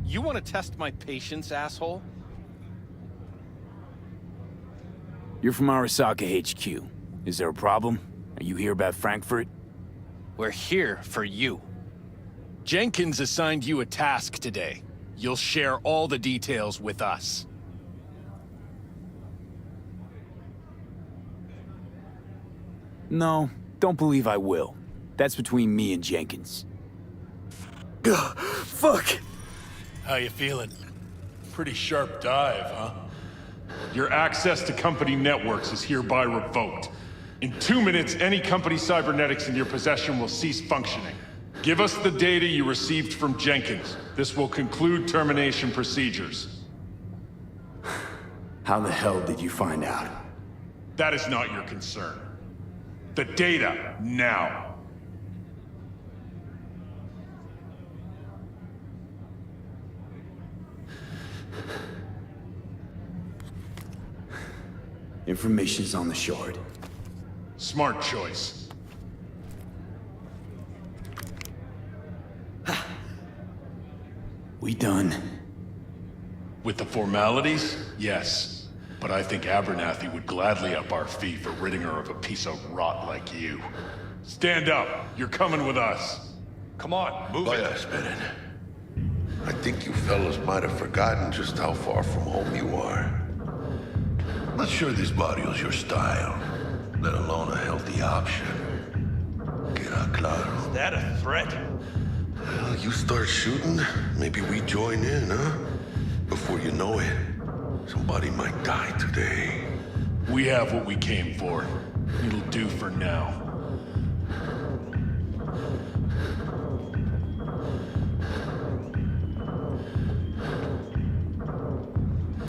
You want to test my patience, asshole? You're from Arasaka HQ. Is there a problem? Are you here about Frankfurt? We're here for you. Jenkins assigned you a task today. You'll share all the details with us. No, don't believe I will. That's between me and Jenkins. Ugh, fuck! How you feeling? Pretty sharp dive, huh? Your access to company networks is hereby revoked. In 2 minutes, any company cybernetics in your possession will cease functioning. Give us the data you received from Jenkins. This will conclude termination procedures. How the hell did you find out? That is not your concern. The data, now. Information's on the shard. Smart choice. We done? With the formalities, yes. But I think Abernathy would gladly up our fee for ridding her of a piece of rot like you. Stand up. You're coming with us. Come on, move Vaya, it. esperen. I think you fellas might have forgotten just how far from home you are. Not sure this barrio's your style, let alone a healthy option. Queda claro. Is that a threat? Well, you start shooting, maybe we join in, huh? Before you know it, somebody might die today. We have what we came for. It'll do for now.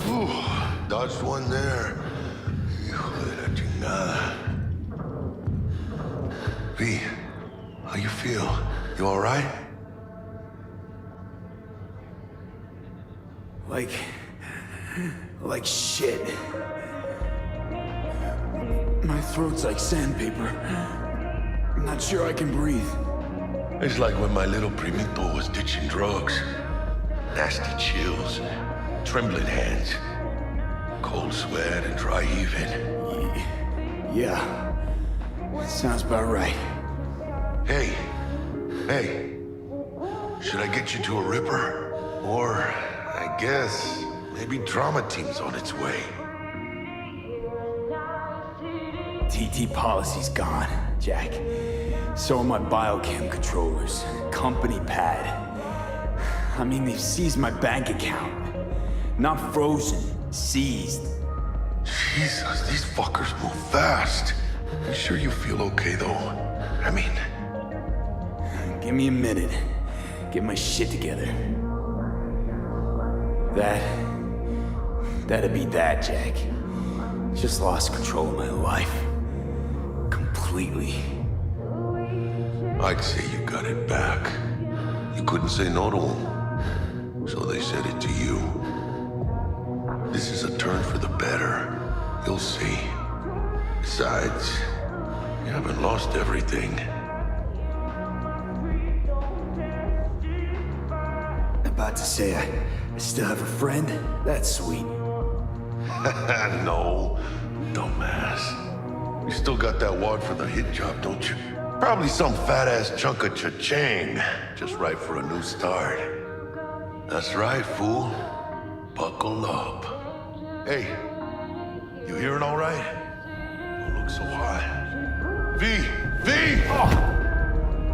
Ooh, dodged one there. Hijo de la chingada. V, how you feel? You all right? Like shit. My throat's like sandpaper. I'm not sure I can breathe. It's like when my little primito was ditching drugs. Nasty chills, trembling hands, cold sweat and dry heaving. Yeah. Sounds about right. Hey, should I get you to a Ripper? Or, I guess, maybe drama team's on its way. TT policy's gone, Jack. So are my biochem controllers. Company pad. I mean, they've seized my bank account. Not frozen, seized. Jesus, these fuckers move fast. You sure you feel okay, though? I mean... Give me a minute. Get my shit together. That'd be that, Jack. Just lost control of my life. Completely. I'd say you got it back. You couldn't say no to them. So they said it to you. This is a turn for the better. You'll see. Besides, you haven't lost everything. About to say I still have a friend? That's sweet. No, dumbass. You still got that wad for the hit job, don't you? Probably some fat-ass chunk of cha-ching, just right for a new start. That's right, fool. Buckle up. Hey, you hearing all right? Don't look so hot. V! Oh.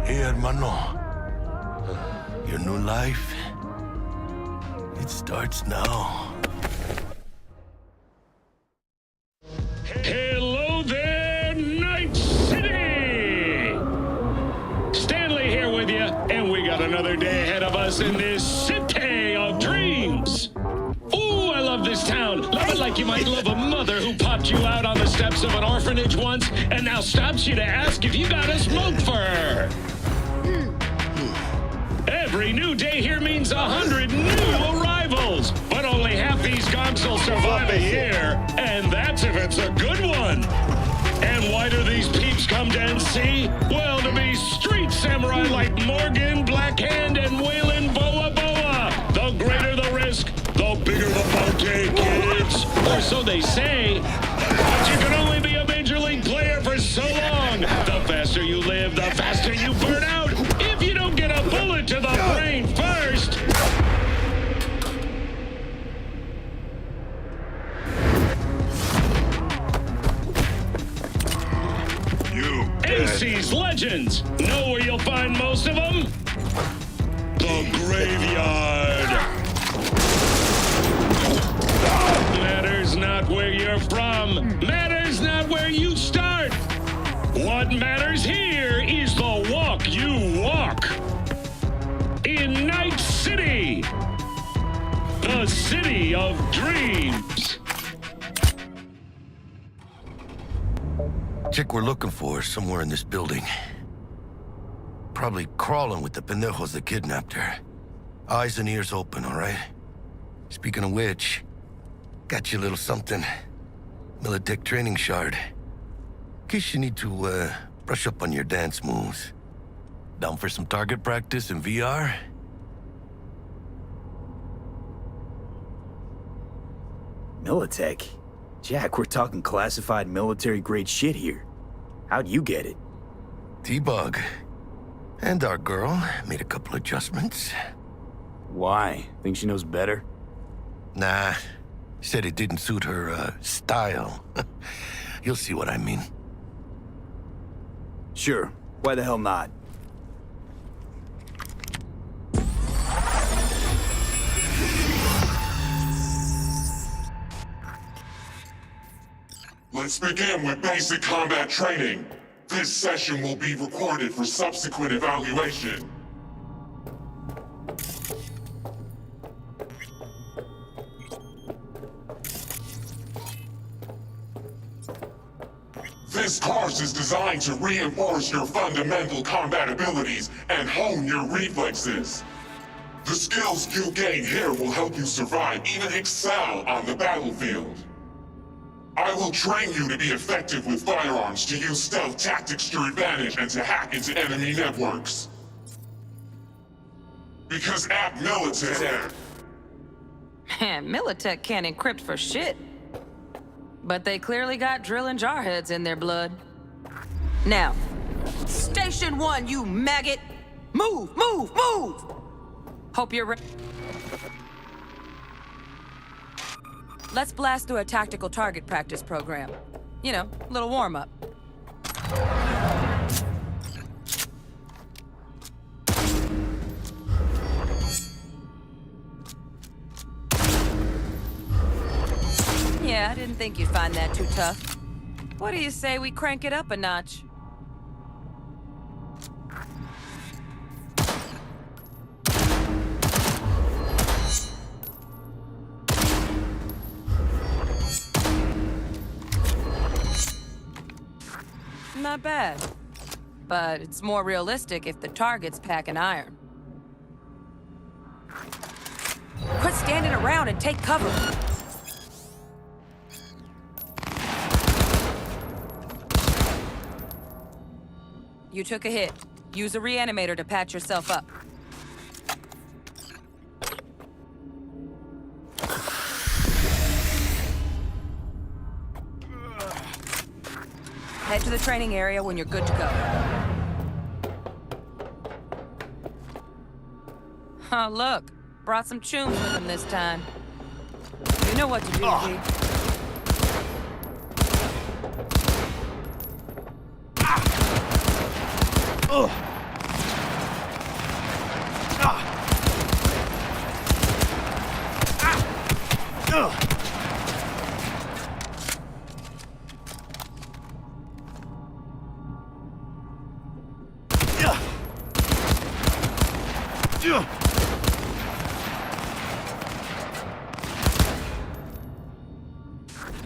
Hey, hermano. Your new life, it starts now. Hello there, Night City! Stanley here with you, and we got another day ahead of us in this city of dreams. Ooh, I love this town. Love it like you might love a mother who popped you out on the steps of an orphanage once and now stops you to ask if you got a smoke for her. Every new day here means 100 new arrivals, but only half these gonks will survive a year, and that's if it's a good one. And why do these peeps come to NC? Well, to be street samurai like Morgan, Blackhand, and Waylon Boa Boa. The greater the risk, the bigger the bounty, kids. Or so they say. But you can only be a major league player for so long. The faster you live, the faster you burn out. If you don't get a bullet to the brain first. NC's legends. Know where you'll find most of them? The graveyard. Matters not where you're from. Matters not where you start. What matters here is the walk you walk. In Night City. The city of dreams. Chick we're looking for is somewhere in this building. Probably crawling with the pendejos that kidnapped her. Eyes and ears open, all right? Speaking of which, got you a little something. Militech training shard. In case you need to, brush up on your dance moves. Down for some target practice in VR? Militech? Jack, we're talking classified military-grade shit here. How'd you get it? T-Bug. And our girl made a couple adjustments. Why? Think she knows better? Nah. Said it didn't suit her, style. You'll see what I mean. Sure. Why the hell not? Let's begin with basic combat training. This session will be recorded for subsequent evaluation. This course is designed to reinforce your fundamental combat abilities and hone your reflexes. The skills you gain here will help you survive, even excel on the battlefield. I will train you to be effective with firearms, to use stealth tactics to your advantage, and to hack into enemy networks. Because at Militech... Man, Militech can't encrypt for shit. But they clearly got drill and jarheads in their blood. Now, Station 1, you maggot! Move, move, move! Hope you're ready. Let's blast through a tactical target practice program. You know, a little warm-up. Yeah, I didn't think you'd find that too tough. What do you say we crank it up a notch? Not bad. But it's more realistic if the target's packing iron. Quit standing around and take cover. You took a hit. Use a reanimator to patch yourself up. Head to the training area when you're good to go. Oh, look. Brought some chooms with him this time. You know what to do, G.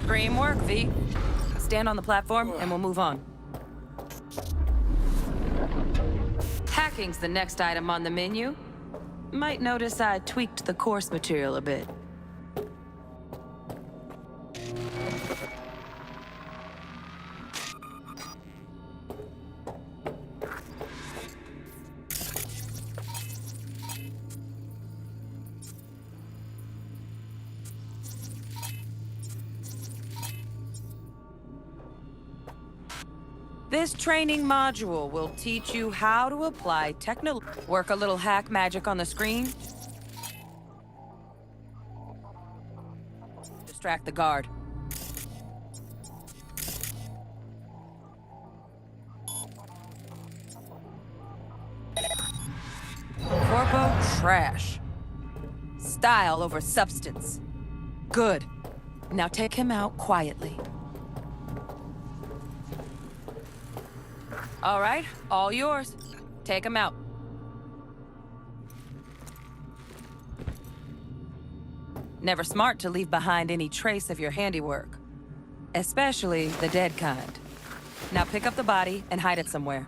Dream work, V. Stand on the platform and we'll move on. Hacking's the next item on the menu. Might notice I tweaked the course material a bit. This training module will teach you how to apply work a little hack magic on the screen. Distract the guard. Corpo trash. Style over substance. Good. Now take him out quietly. All right, all yours. Take him out. Never smart to leave behind any trace of your handiwork. Especially the dead kind. Now pick up the body and hide it somewhere.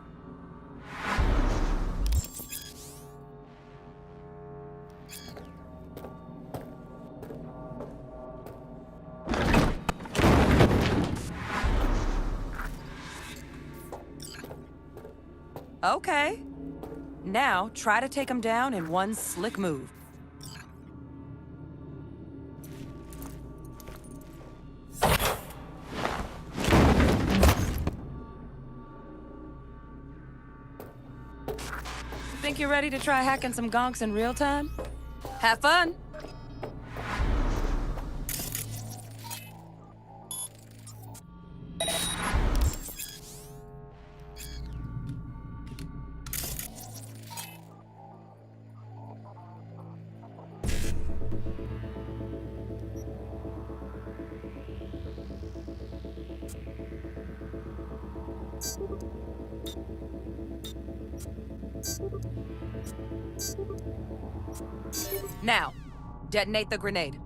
Okay. Now, try to take him down in one slick move. Think you're ready to try hacking some gonks in real time? Have fun! Now, detonate the grenade.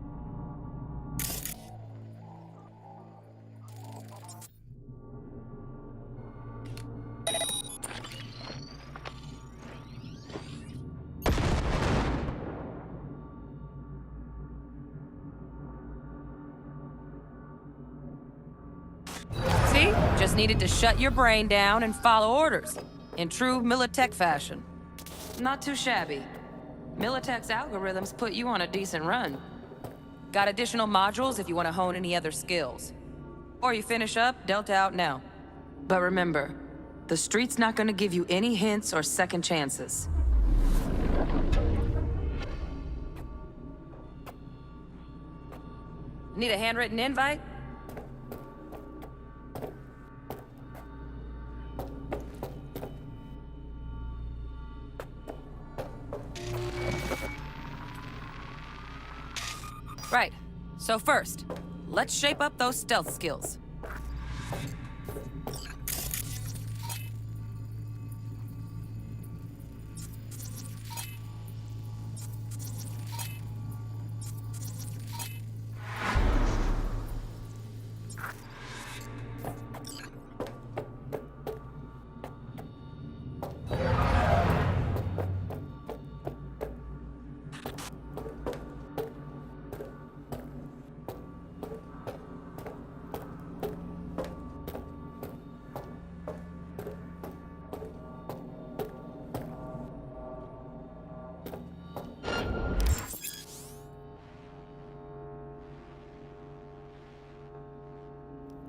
See? Just needed to shut your brain down and follow orders. In true Militech fashion. Not too shabby. Militech's algorithms put you on a decent run. Got additional modules if you want to hone any other skills. Or you finish up, Delta out now. But remember, the street's not gonna give you any hints or second chances. Need a handwritten invite? Right. So first, let's shape up those stealth skills.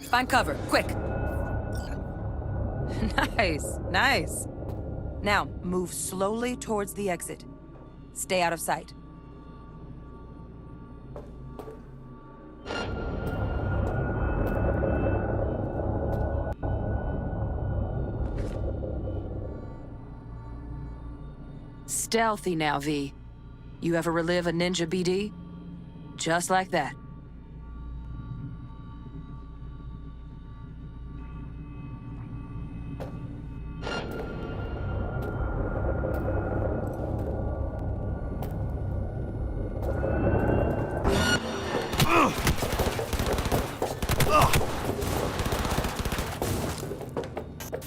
Find cover, quick. Nice, nice. Now, move slowly towards the exit. Stay out of sight. Stealthy now, V. You ever relive a ninja BD? Just like that.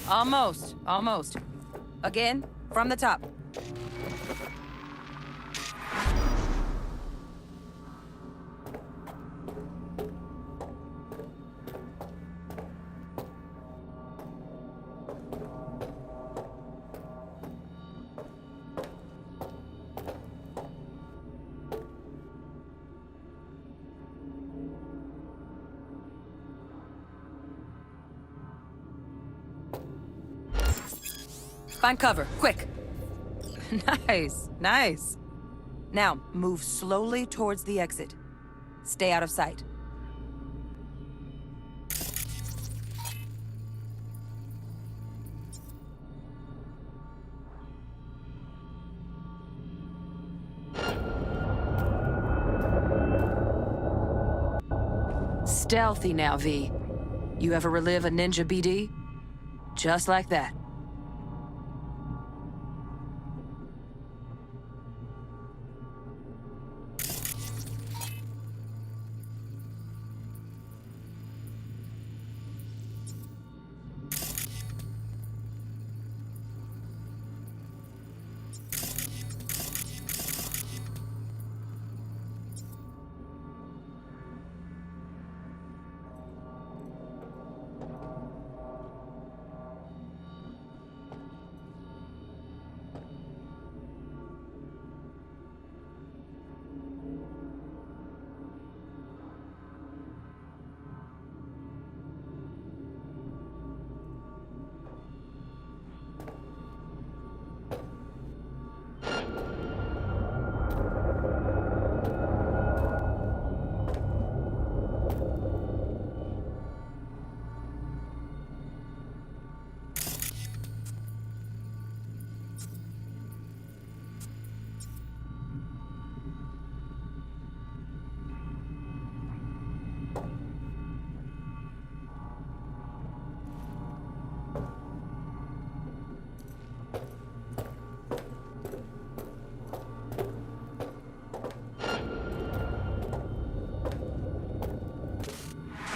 Almost, almost. Again, from the top. Find cover, quick. Nice, nice. Now, move slowly towards the exit. Stay out of sight. Stealthy now, V. You ever relive a ninja BD? Just like that.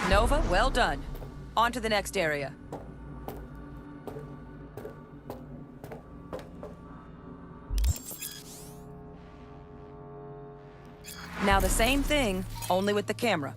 Nova, well done. On to the next area. Now the same thing, only with the camera.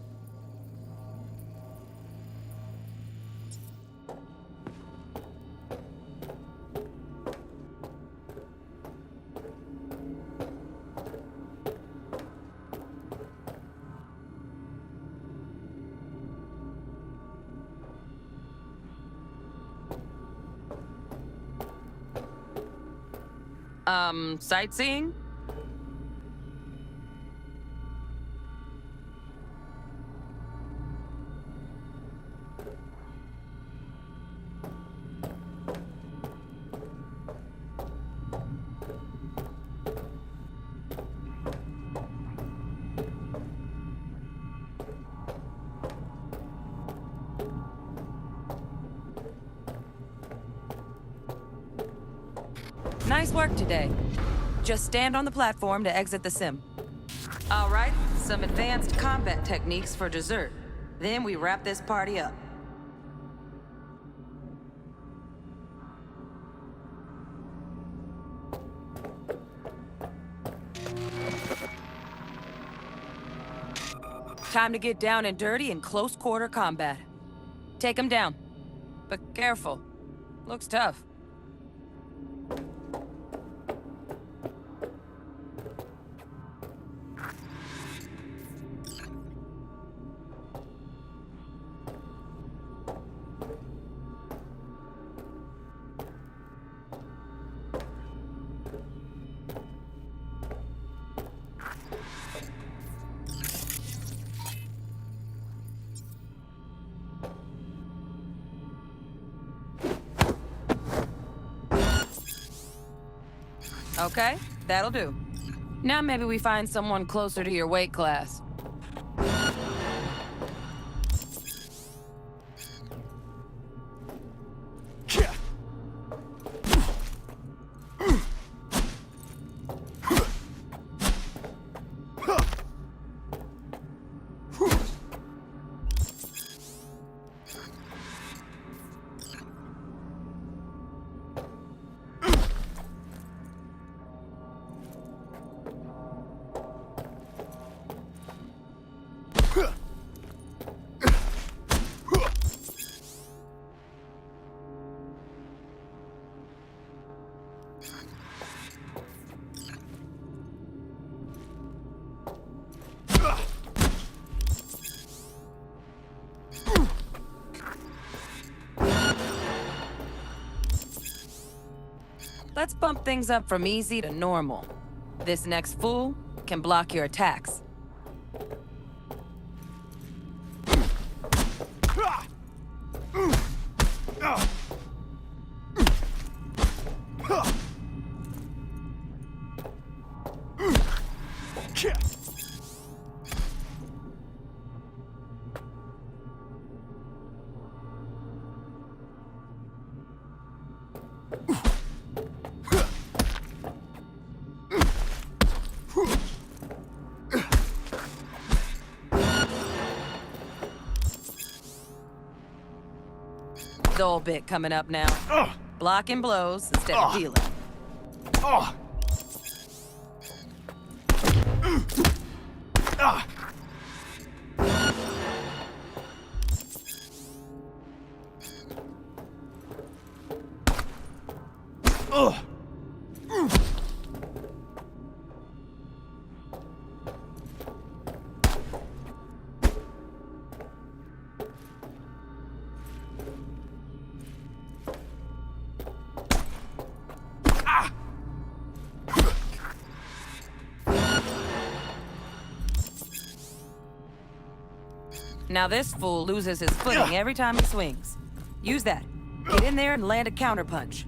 Sightseeing? Nice work today. Just stand on the platform to exit the sim. All right, some advanced combat techniques for dessert. Then we wrap this party up. Time to get down and dirty in close quarter combat. Take him down. But careful. Looks tough. Okay, that'll do. Now maybe we find someone closer to your weight class. Let's bump things up from easy to normal. This next fool can block your attacks. Dull bit coming up now. Blocking blows instead of dealing. Now this fool loses his footing every time he swings. Use that. Get in there and land a counterpunch.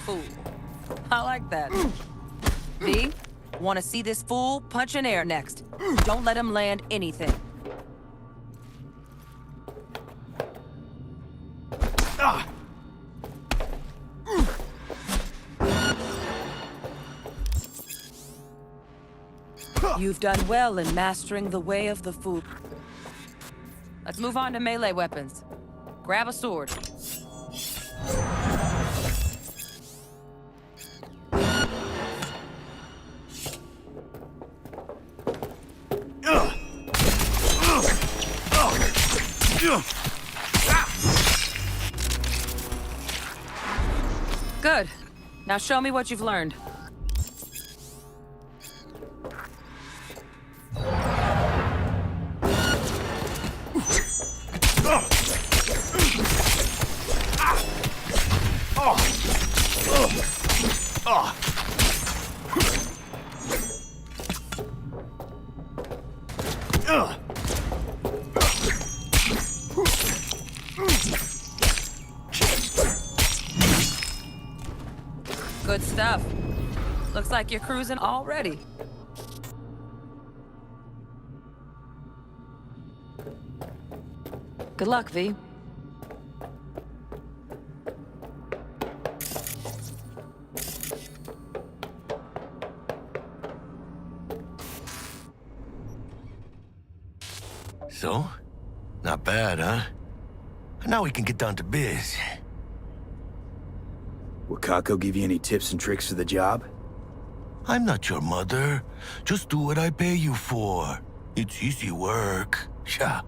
Fool. I like that. V, want to see this fool punch in air next. Don't let him land anything. You've done well in mastering the way of the fool. Let's move on to melee weapons. Grab a sword. Good. Now show me what you've learned. Good stuff. Looks like you're cruising already. Good luck, V. So? Not bad, huh? Now we can get down to biz. Will Kako give you any tips and tricks for the job? I'm not your mother. Just do what I pay you for. It's easy work. Yeah.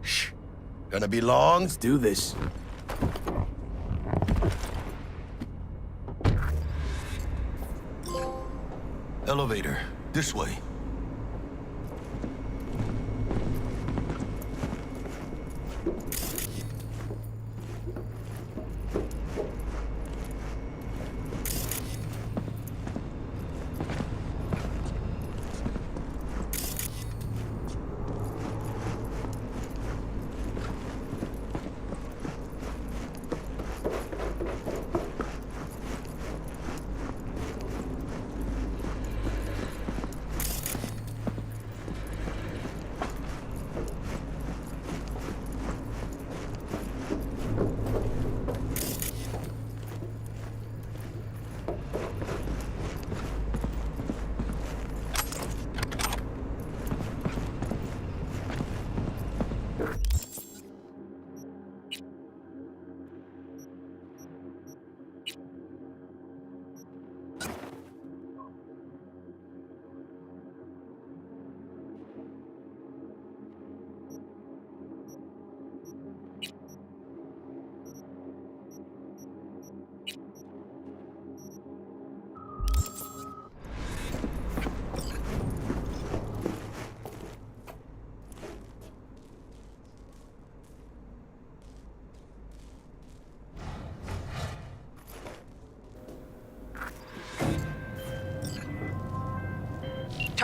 Shh. Gonna be long? Let's do this. Elevator. This way.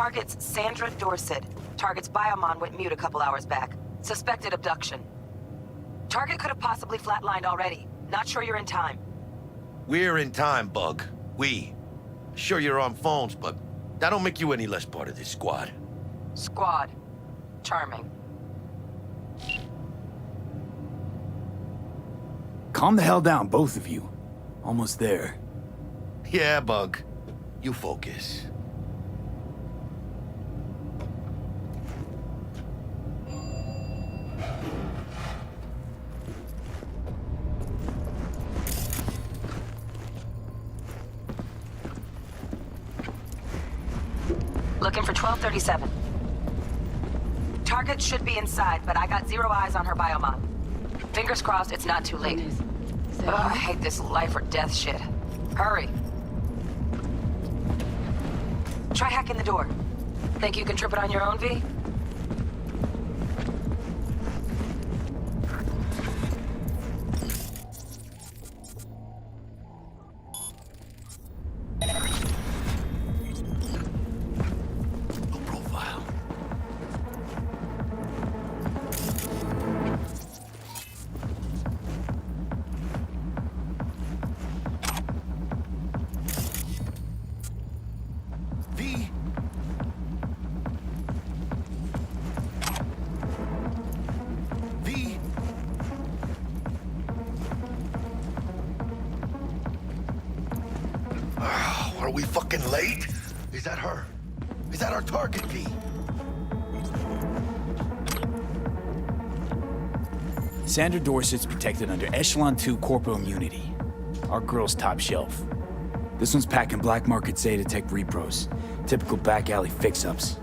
Target's Sandra Dorset. Target's biomon went mute a couple hours back. Suspected abduction. Target could have possibly flatlined already. Not sure you're in time. We're in time, Bug. We. Sure you're on phones, but that don't make you any less part of this squad. Squad. Charming. Calm the hell down, both of you. Almost there. Yeah, Bug. You focus. Looking for 1237. Target should be inside, but I got zero eyes on her biomon. Fingers crossed it's not too late. Ugh, I hate this life or death shit. Hurry. Try hacking the door. Think you can trip it on your own, V? No profile. V. V. Are we fucking late? Is that her? Is that our target, V? Sandra Dorset's protected under Echelon 2 corporal immunity. Our girl's top shelf. This one's packing black market Zeta-Tech repros. Typical back alley fix-ups.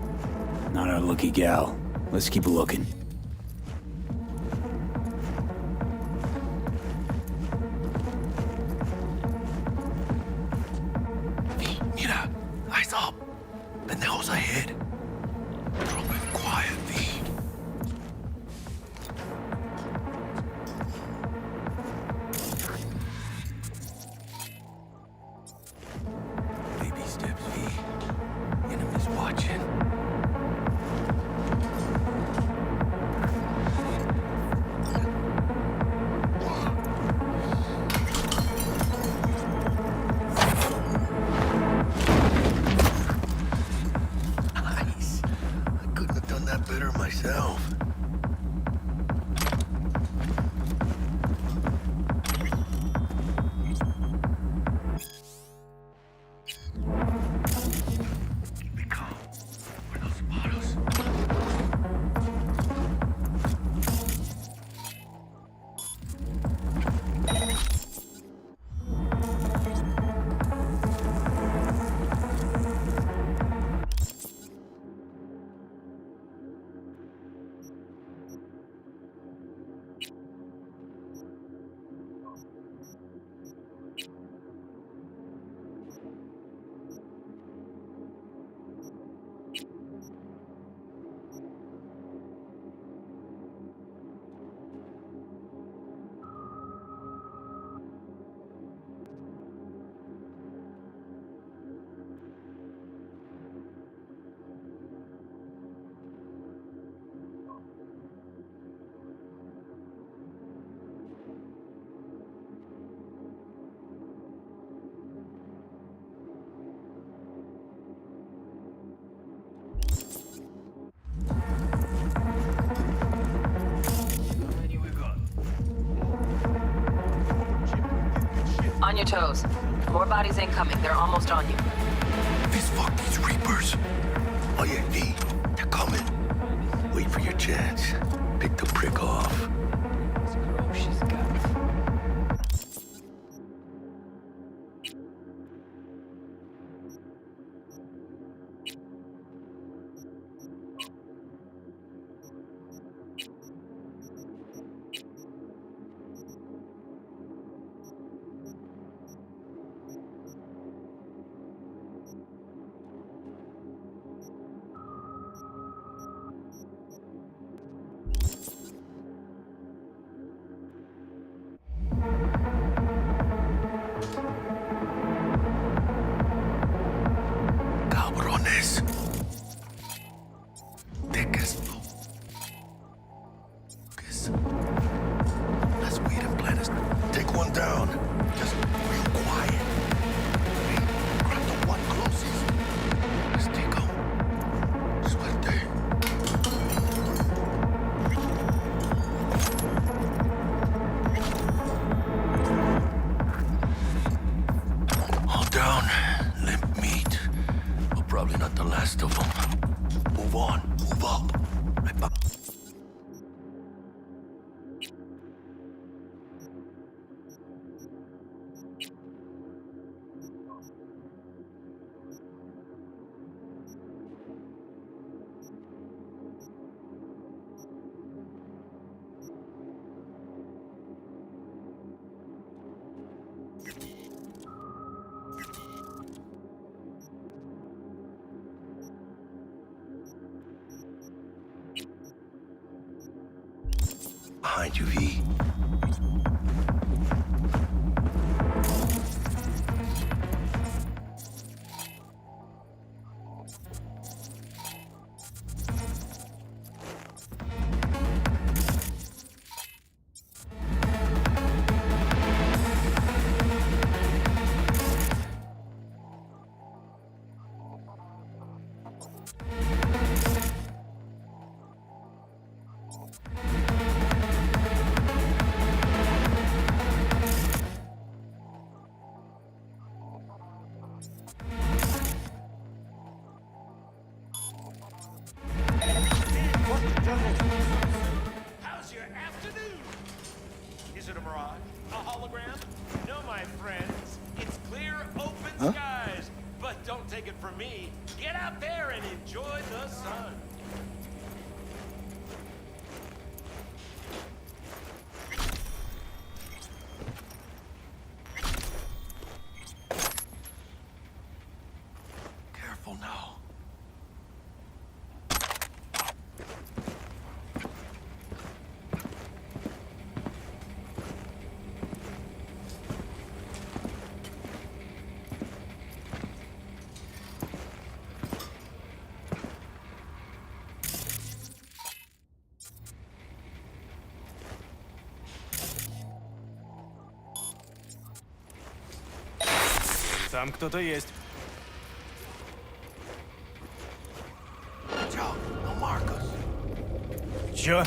Not our lucky gal. Let's keep looking. V, mira. Eyes up. Pendejos ahead. Drop it quiet, V. Baby steps, V. Enemies watching. Nice. I couldn't have done that better myself. Keep it calm. Or they'll spot us. On your toes. More bodies incoming. They're almost on you. Fist fuck these Reapers. Oh yeah, V. They're coming. Wait for your chance. Pick the prick off. Behind you, V. How's your afternoon? Is it a mirage? A hologram? No, my friends. It's clear, open skies. But don't take it from me. Get out there and enjoy the sun. Careful now. Tam kto to jest? Joe, no Marcus. Що?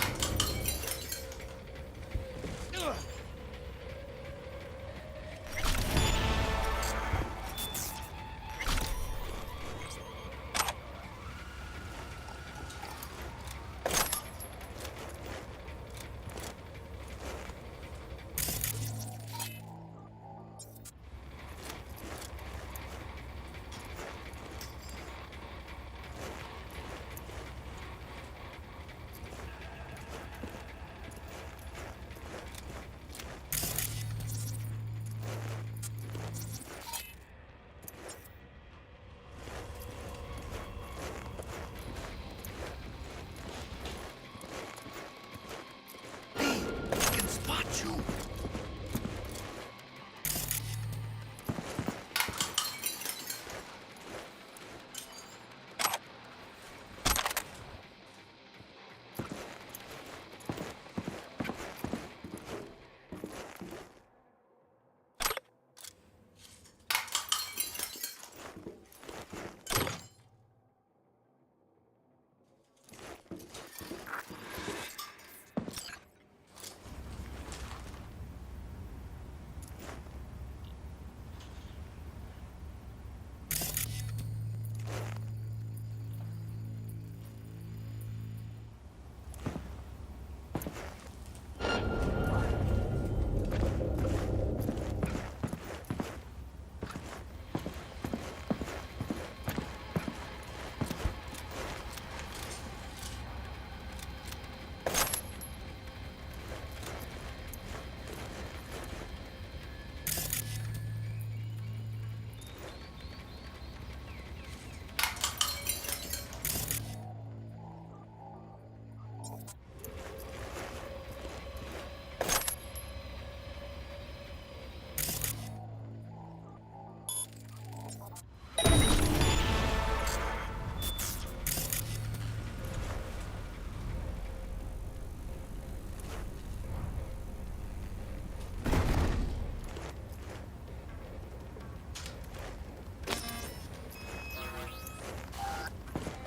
I can spot you.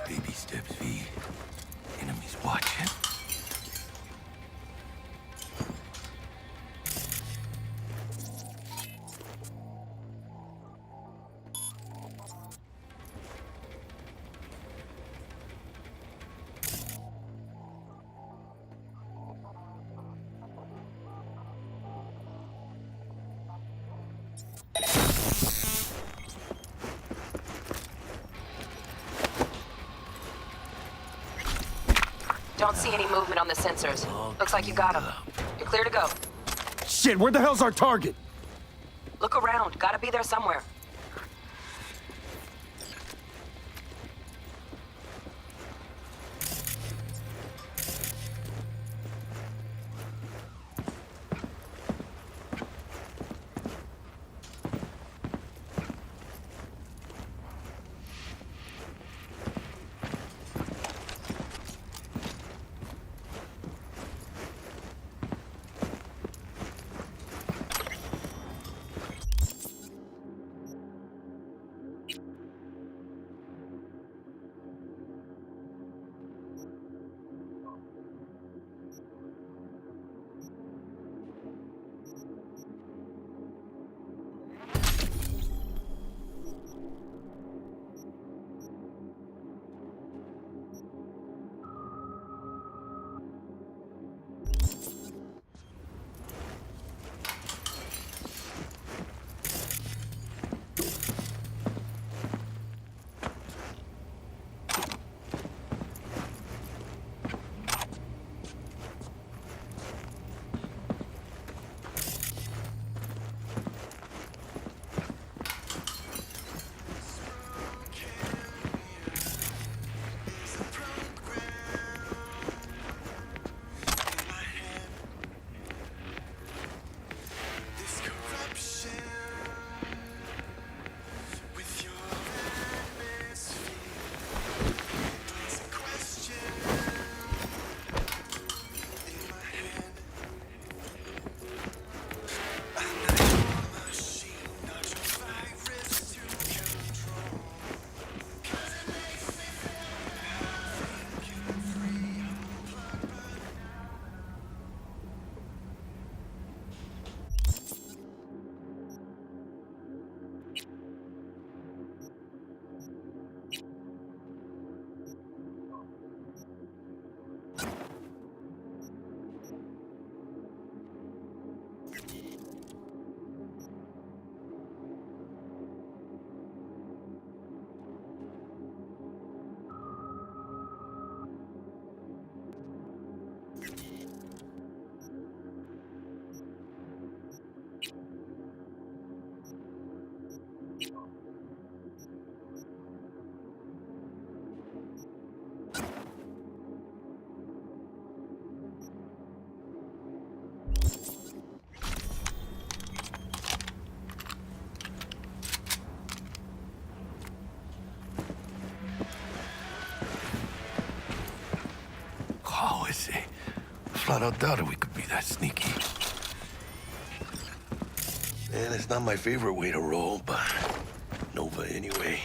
Baby steps, V. Enemies watching. Don't see any movement on the sensors. Looks like you got them. You're clear to go. Shit, where the hell's our target? Look around. Gotta be there somewhere. How is it? Flat out doubted we could be that sneaky. And it's not my favorite way to roll, but Nova anyway.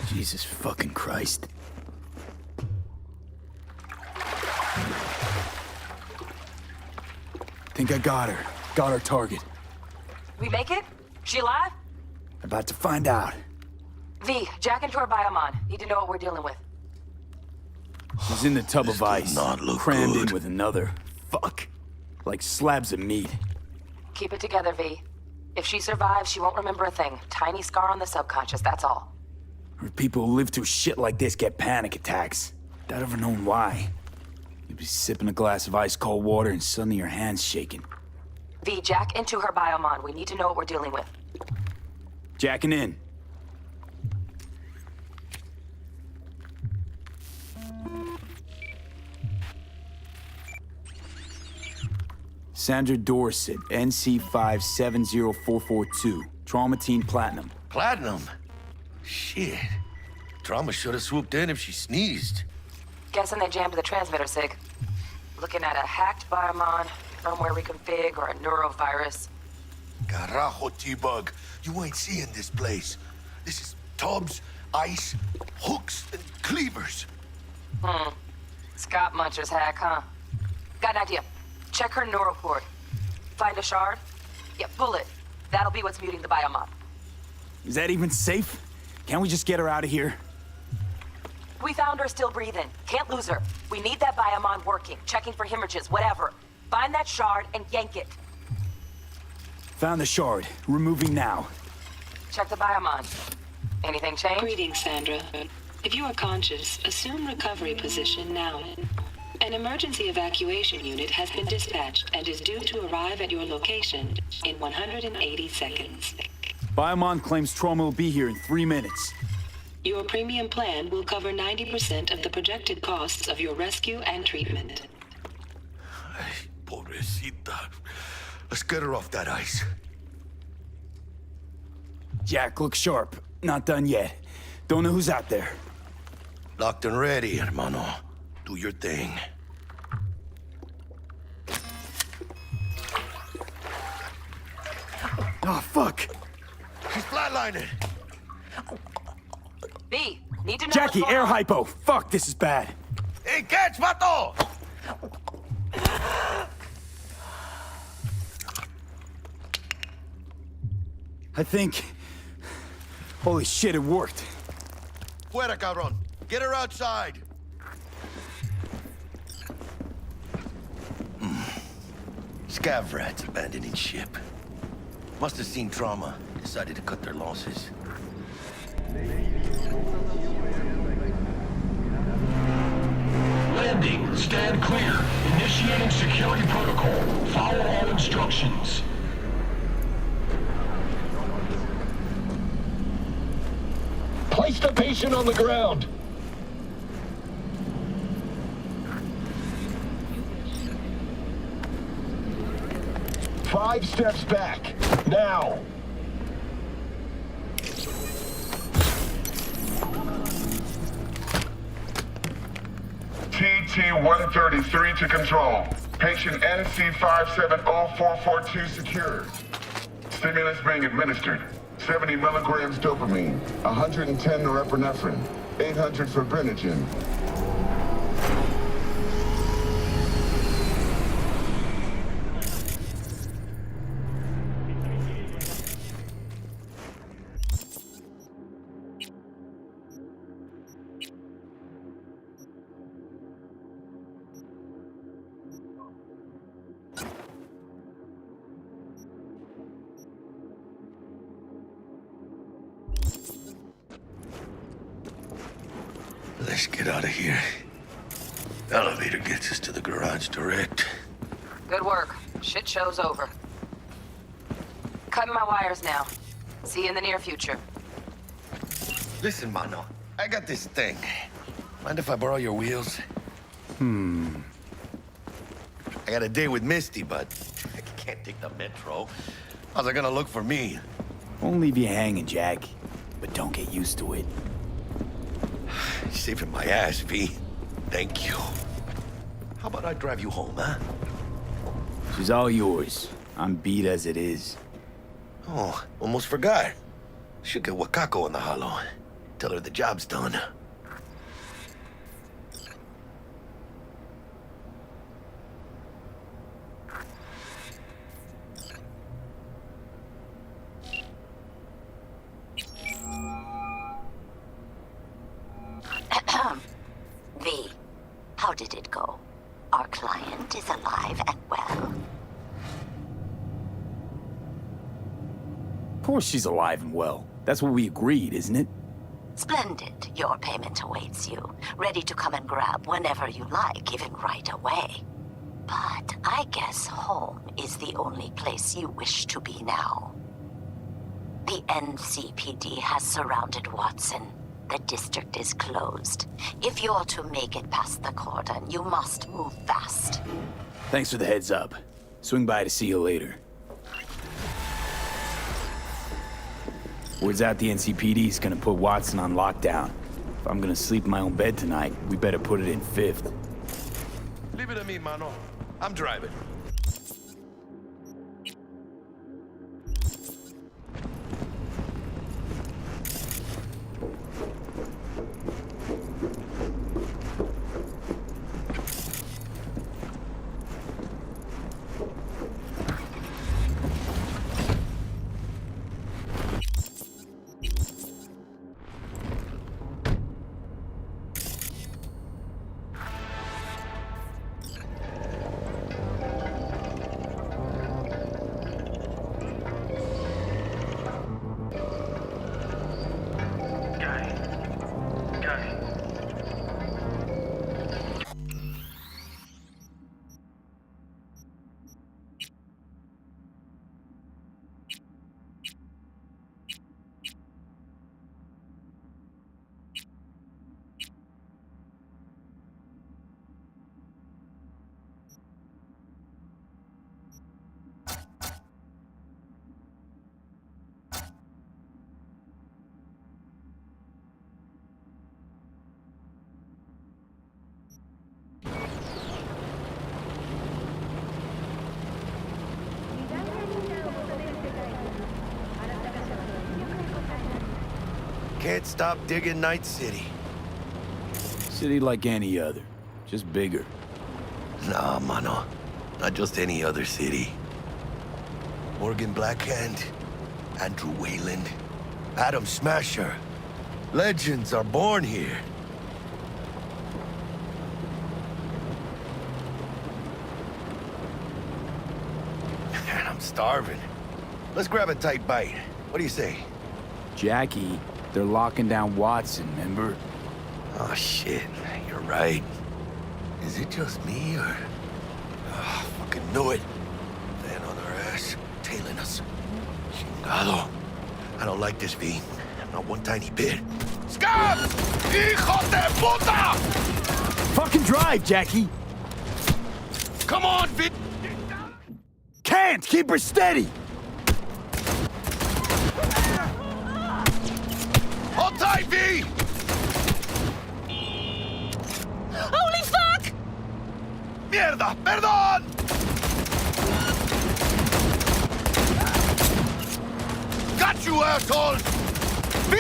Jesus fucking Christ. Think I got her. Got our target. We make it? She alive? About to find out. V, jack into her biomon. Need to know what we're dealing with. She's in the tub This of does ice, not look crammed good. in with another. Fuck. Like slabs of meat. Keep it together, V. If she survives, she won't remember a thing. Tiny scar on the subconscious, that's all. Or people who live through shit like this get panic attacks. Without ever knowing why. You'd be sipping a glass of ice-cold water and suddenly your hand's shaking. V, jack into her biomon. We need to know what we're dealing with. Jacking in. Sandra Dorset, NC570442. Trauma Team Platinum. Platinum? Shit. Trauma should have swooped in if she sneezed. Guessing they jammed the transmitter, Sig. Looking at a hacked biomon, firmware reconfig, or a neurovirus. Carajo, T-Bug. You ain't seeing this place. This is tubs, ice, hooks, and cleavers. Scott Muncher's hack, huh? Got an idea. Check her neural cord. Find a shard? Yeah, pull it. That'll be what's muting the biomon. Is that even safe? Can't we just get her out of here? We found her still breathing. Can't lose her. We need that biomon working, checking for hemorrhages, whatever. Find that shard and yank it. Found the shard. Removing now. Check the biomon. Anything change? Greetings, Sandra. If you are conscious, assume recovery position now. An emergency evacuation unit has been dispatched and is due to arrive at your location in 180 seconds. Biomon claims trauma will be here in 3 minutes. Your premium plan will cover 90% of the projected costs of your rescue and treatment. Ay, pobrecita. Let's get her off that ice. Jack, look sharp. Not done yet. Don't know who's out there. Locked and ready, hermano. Do your thing. Oh, fuck! She's flatlining. B, need to know Jackie, what's air going on. hypo! Fuck, this is bad. Hey, catch, vato! I think... Holy shit, it worked. Fuera, cabrón. Get her outside. Scav rats abandoning ship. Must have seen trauma. Decided to cut their losses. Landing. Stand clear. Initiating security protocol. Follow all instructions. Place the patient on the ground. Five steps back. Now. TT-133 to control. Patient NC570442 secured. Stimulus being administered. 70 milligrams dopamine, 110 norepinephrine, 800 fibrinogen. Let's get out of here. Elevator gets us to the garage direct. Good work. Shit show's over. Cutting my wires now. See you in the near future. Listen, mano. I got this thing. Mind if I borrow your wheels? I got a date with Misty, but I can't take the metro. How's it gonna look for me? Won't leave you hanging, Jack. But don't get used to it. You're saving my ass, V. Thank you. How about I drive you home, huh? She's all yours. I'm beat as it is. Oh, almost forgot. Should get Wakako on the holo. Tell her the job's done. V, how did it go? Our client is alive and well. Of course she's alive and well. That's what we agreed, isn't it? Splendid. Your payment awaits you, ready to come and grab whenever you like, even right away. But I guess home is the only place you wish to be now. The NCPD has surrounded Watson. The district is closed. If you're to make it past the cordon, you must move fast. Thanks for the heads up. Swing by to see you later. Word's out the NCPD's gonna put Watson on lockdown. If I'm gonna sleep in my own bed tonight, we better put it in 5th. Leave it to me, mano. I'm driving. can't stop digging Night City. City like any other, just bigger. Nah, mano. Not just any other city. Morgan Blackhand, Andrew Wayland, Adam Smasher. Legends are born here. Man, I'm starving. Let's grab a tight bite. What do you say? Jackie, they're locking down Watson, remember? Oh, shit. You're right. Is it just me, or... Oh, fucking knew it. Man on our ass, tailing us. Chingado. I don't like this, V. Not one tiny bit. Scabs! Hijo de puta! Fucking drive, Jackie! Come on, V! Can't! Keep her steady! Hold tight, V! Holy fuck! Mierda! Perdón! Got you, asshole! V!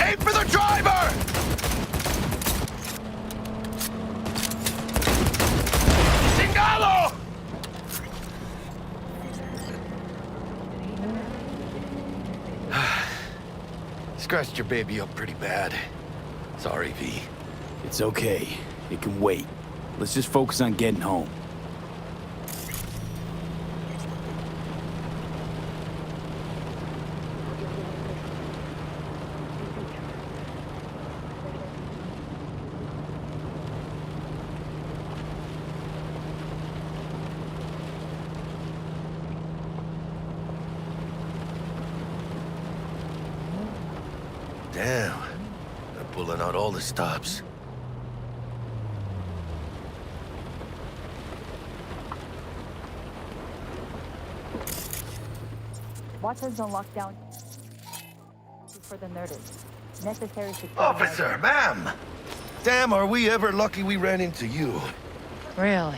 Aim for the driver! Chingado! Scratched your baby up pretty bad. Sorry, V. It's okay. It can wait. Let's just focus on getting home. Damn. They're pulling out all the stops. Waters on lockdown for the notice. Necessary security. Officer, ma'am! Damn, are we ever lucky we ran into you. Really?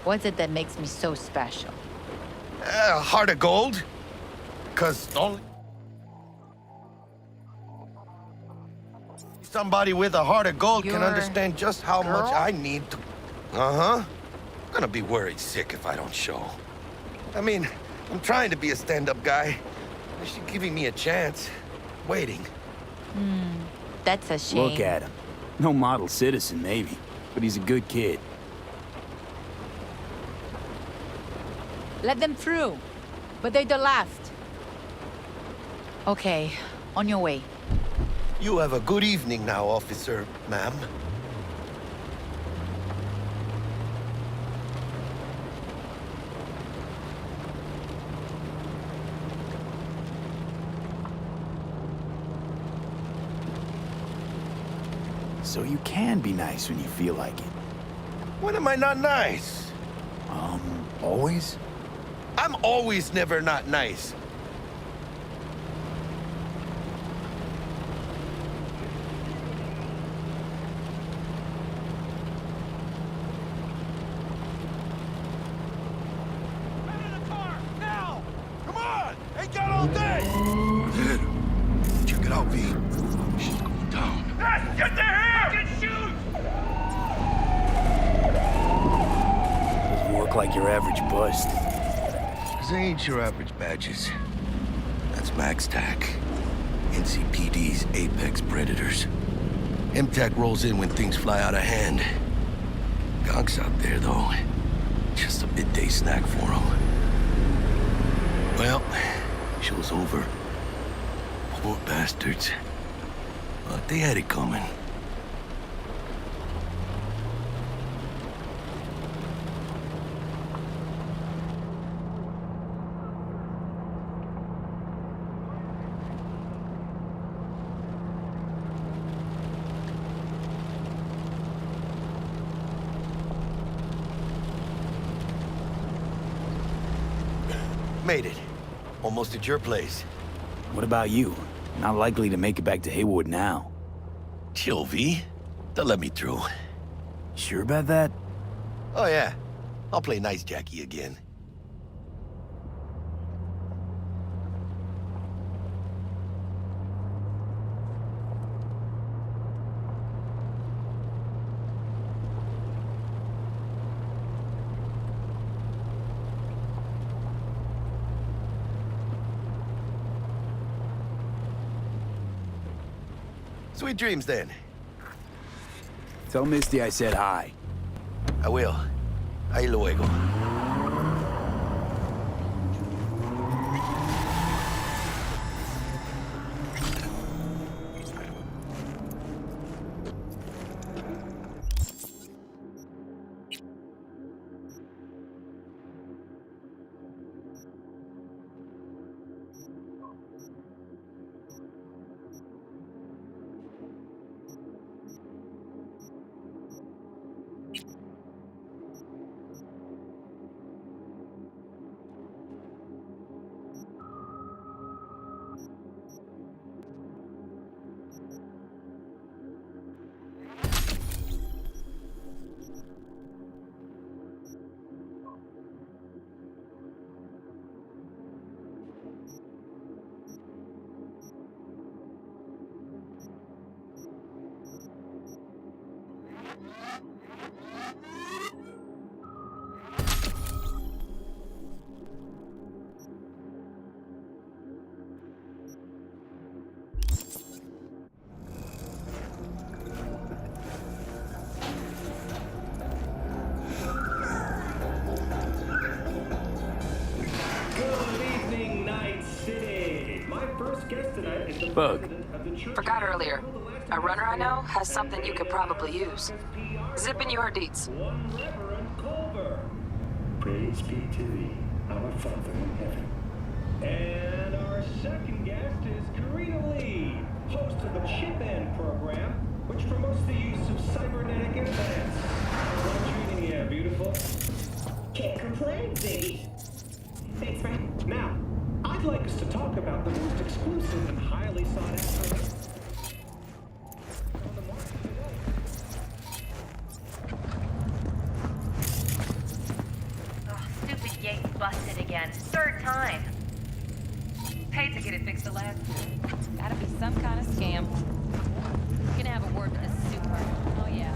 What's it that makes me so special? Heart of gold? 'Cause only... somebody with a heart of gold can Your understand just how girl? much I need to... Uh-huh. I'm gonna be worried sick if I don't show. I mean, I'm trying to be a stand-up guy. She's giving me a chance. Waiting. That's a shame. Look at him. No model citizen, maybe, but he's a good kid. Let them through. But they're the last. Okay, on your way. You have a good evening now, officer, ma'am. So you can be nice when you feel like it. When am I not nice? Always? I'm always never not nice. Check it out, V. She's going down. Get there! Shoot! Doesn't work like your average bust. They ain't your average badges. That's Max TAC. NCPD's apex predators. MTAC rolls in when things fly out of hand. Gonk's out there, though. Just a midday snack for him. Well, show's over. Poor bastards. But they had it coming. Made it. Almost at your place. What about you? Not likely to make it back to Haywood now. Chill, V. They'll let me through. Sure about that? Oh, yeah. I'll play nice Jackie again. Sweet dreams, then. Tell Misty I said hi. I will. Ahí luego. Bug. Forgot earlier. A runner I know has something you could probably use. Zip in your deets. Praise be to thee, our Father in heaven. And our second guest is Karina Lee, host of the Chip In program, which promotes the use of cybernetic implants. How's it treating you, beautiful? Can't complain, baby. Thanks, friend. Now, I'd like us to talk about the most exclusive and highly sought after on the market today. Oh, stupid Yates busted again. Third time. Paid to get it fixed the last time. Gotta be some kind of scam. Gonna have a word with this super. Oh, yeah.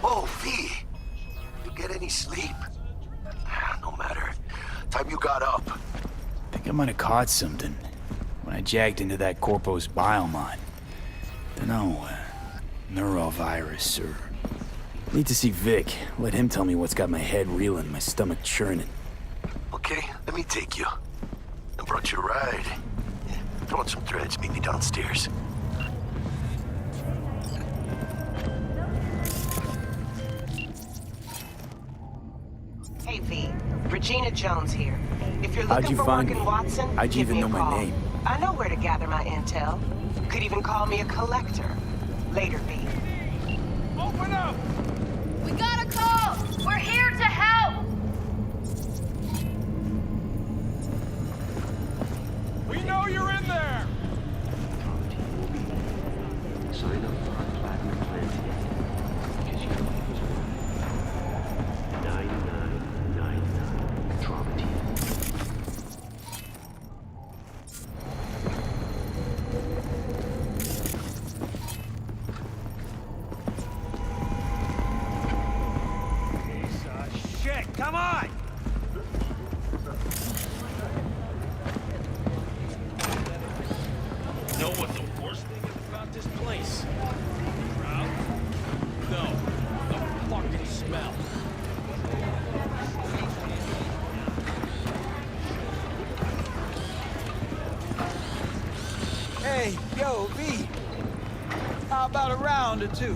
Oh, V. You get any sleep? No matter. Time you got up. I think I might have caught something when I jacked into that Corpo's biomon. Dunno, neurovirus or... Need to see Vic. Let him tell me what's got my head reeling, my stomach churning. Okay, let me take you. I brought you a ride. Throw on some threads, meet me downstairs. Hey V, Regina Jones here. If you're How'd looking you for find work in me? Watson, How'd you give even me know a my call. name? I know where to gather my intel. Could even call me a collector. Later, V. Open up! We got a call! We're here to help! We know you're in there! Sign up for our platinum plan today. Because your life is worth 9999 trauma team. Shit, come on! Know what the worst thing is about this place? Crowd? No, the fucking smell. Hey, yo, V. How about a round or two?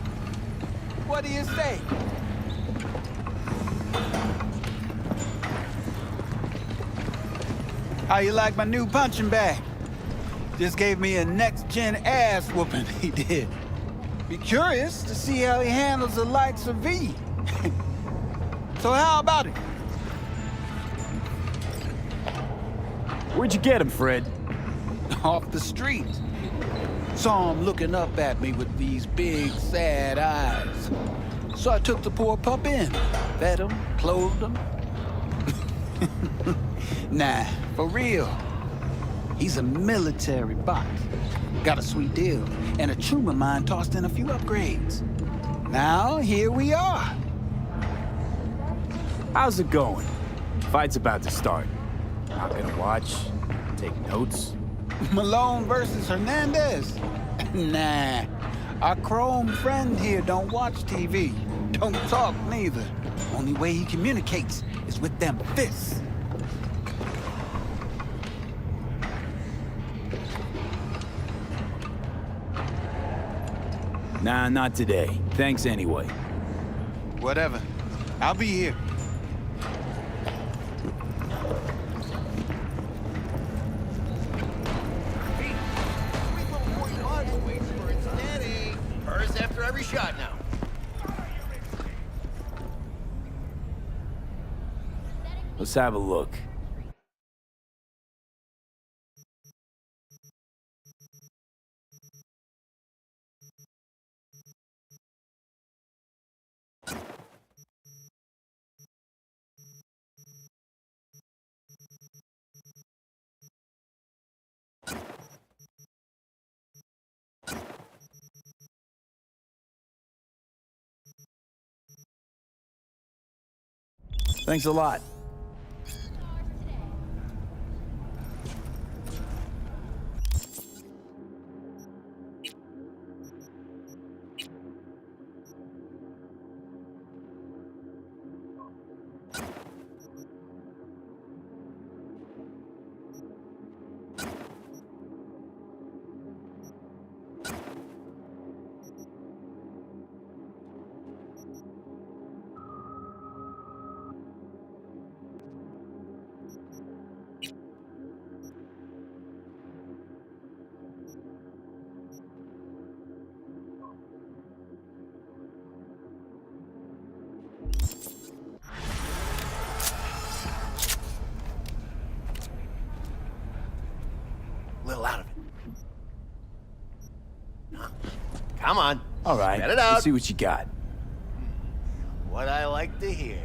What do you say? How you like my new punching bag? Just gave me a next-gen ass whooping, he did. Be curious to see how he handles the likes of V. So how about it? Where'd you get him, Fred? Off the street. Saw him looking up at me with these big, sad eyes. So I took the poor pup in. Fed him, clothed him. Nah, for real. He's a military bot. Got a sweet deal, and a chum of mine tossed in a few upgrades. Now, here we are. How's it going? Fight's about to start. Not gonna watch, take notes. Malone versus Hernandez? Nah. Our chrome friend here don't watch TV. Don't talk neither. Only way he communicates is with them fists. Nah, not today. Thanks anyway. Whatever. I'll be here. First after every shot now. Let's have a look. Thanks a lot. Little out of it. Come on. All right, Get it out. let's see what you got. What I like to hear.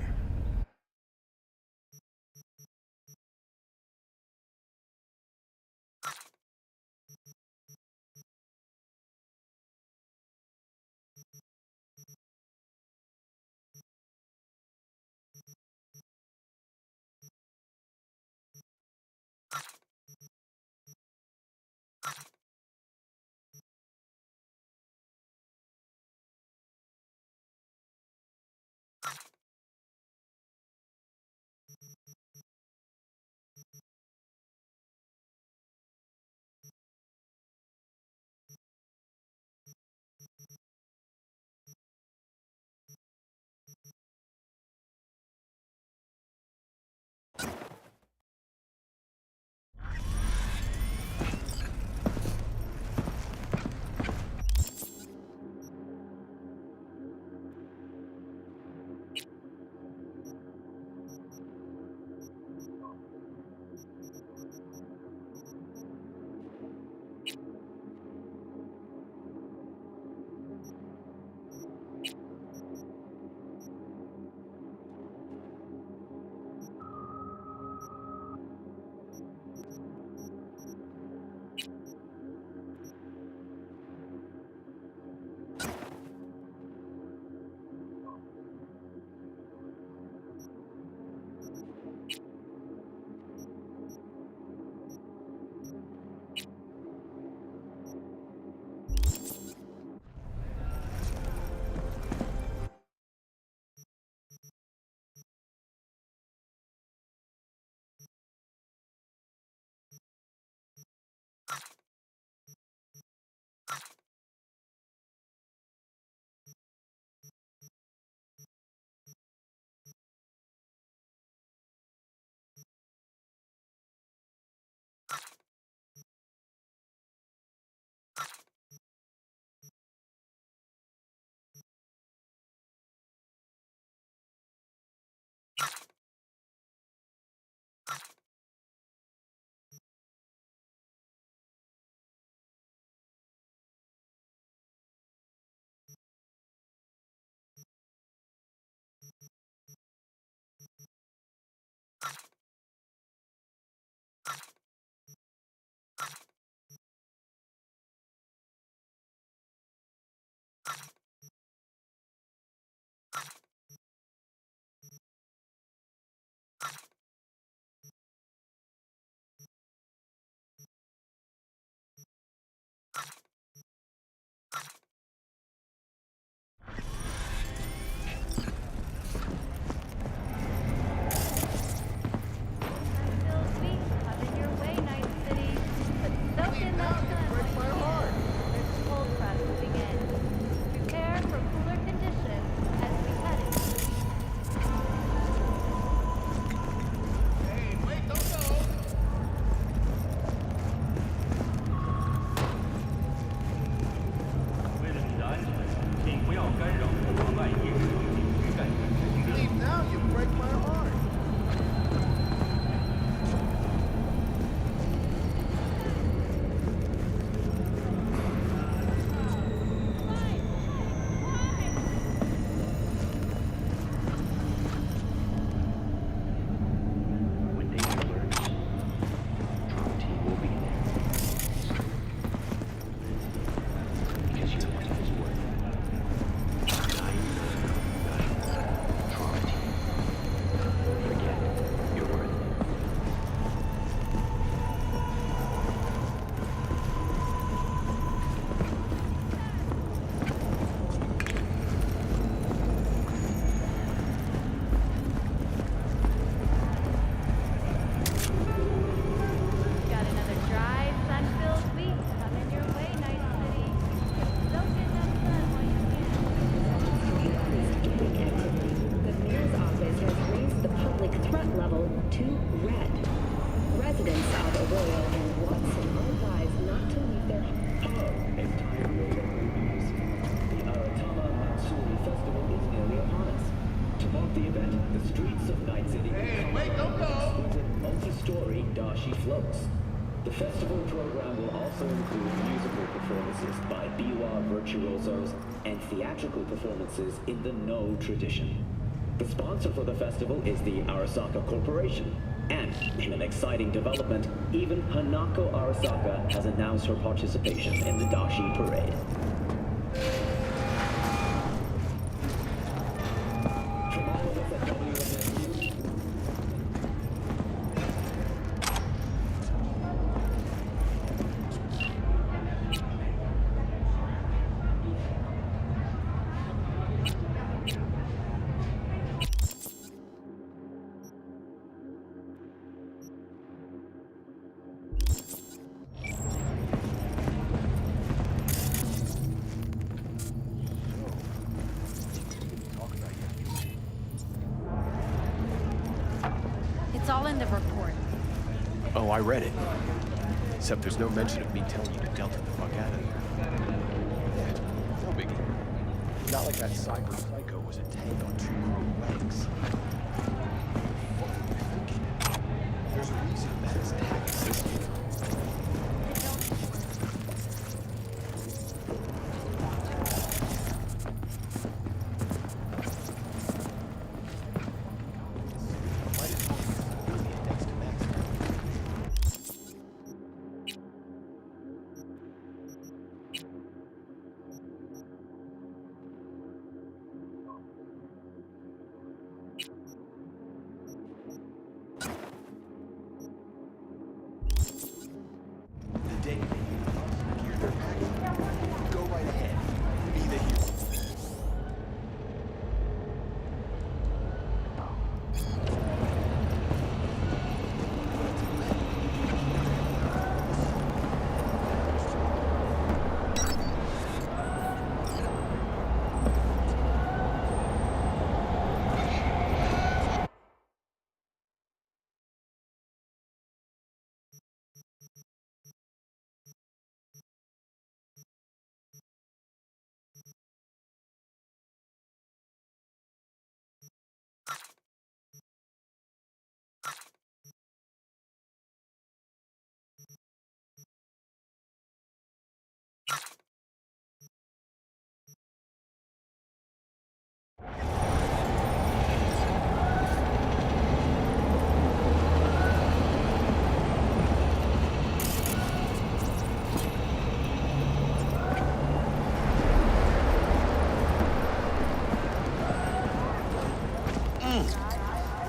to red. Residents of Arroyo and Watson are advised not to leave their Entire radar reviews. The Aratama Matsuri Festival is nearly upon us. To mark the event, the streets of Night City exquisite multi-story dashi floats. The festival program will also include musical performances by biwa virtuosos and theatrical performances in the No tradition. The sponsor for the festival is the Arasaka Corporation. And, in an exciting development, even Hanako Arasaka has announced her participation in the Dashi Parade. From all of us at WMSU, It's all in the report. Oh, I read it. Except there's no mention of me telling you to delta the fuck out of there. Yeah, no biggie. Not like that cyber psycho was a tank on two chrome legs. There's a reason that his tag existed. Go right ahead. Be the hero.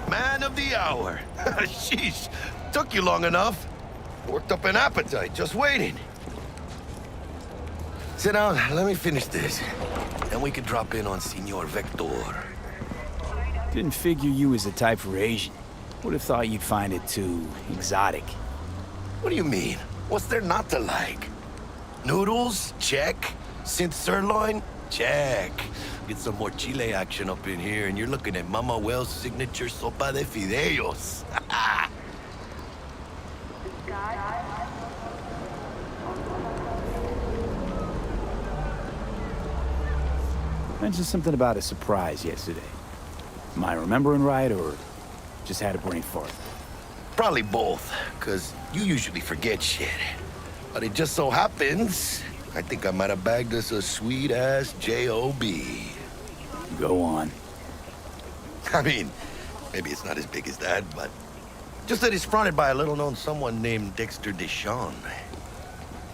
Man of the hour. Sheesh. Took you long enough. Worked up an appetite, just waiting. Sit down, let me finish this. Then we can drop in on Senor Vector. Didn't figure you was the type for Asian. Would have thought you'd find it too exotic. What do you mean? What's there not to like? Noodles? Check. Synth sirloin? Check. Get some more Chile action up in here, and you're looking at Mama Wells' signature sopa de fideos. Mentioned something about a surprise yesterday. Am I remembering right, or just had a brain fart? Probably both, because you usually forget shit. But it just so happens, I think I might have bagged us a sweet-ass J.O.B. Go on. I mean, maybe it's not as big as that, but just that it's fronted by a little-known someone named Dexter Deshawn.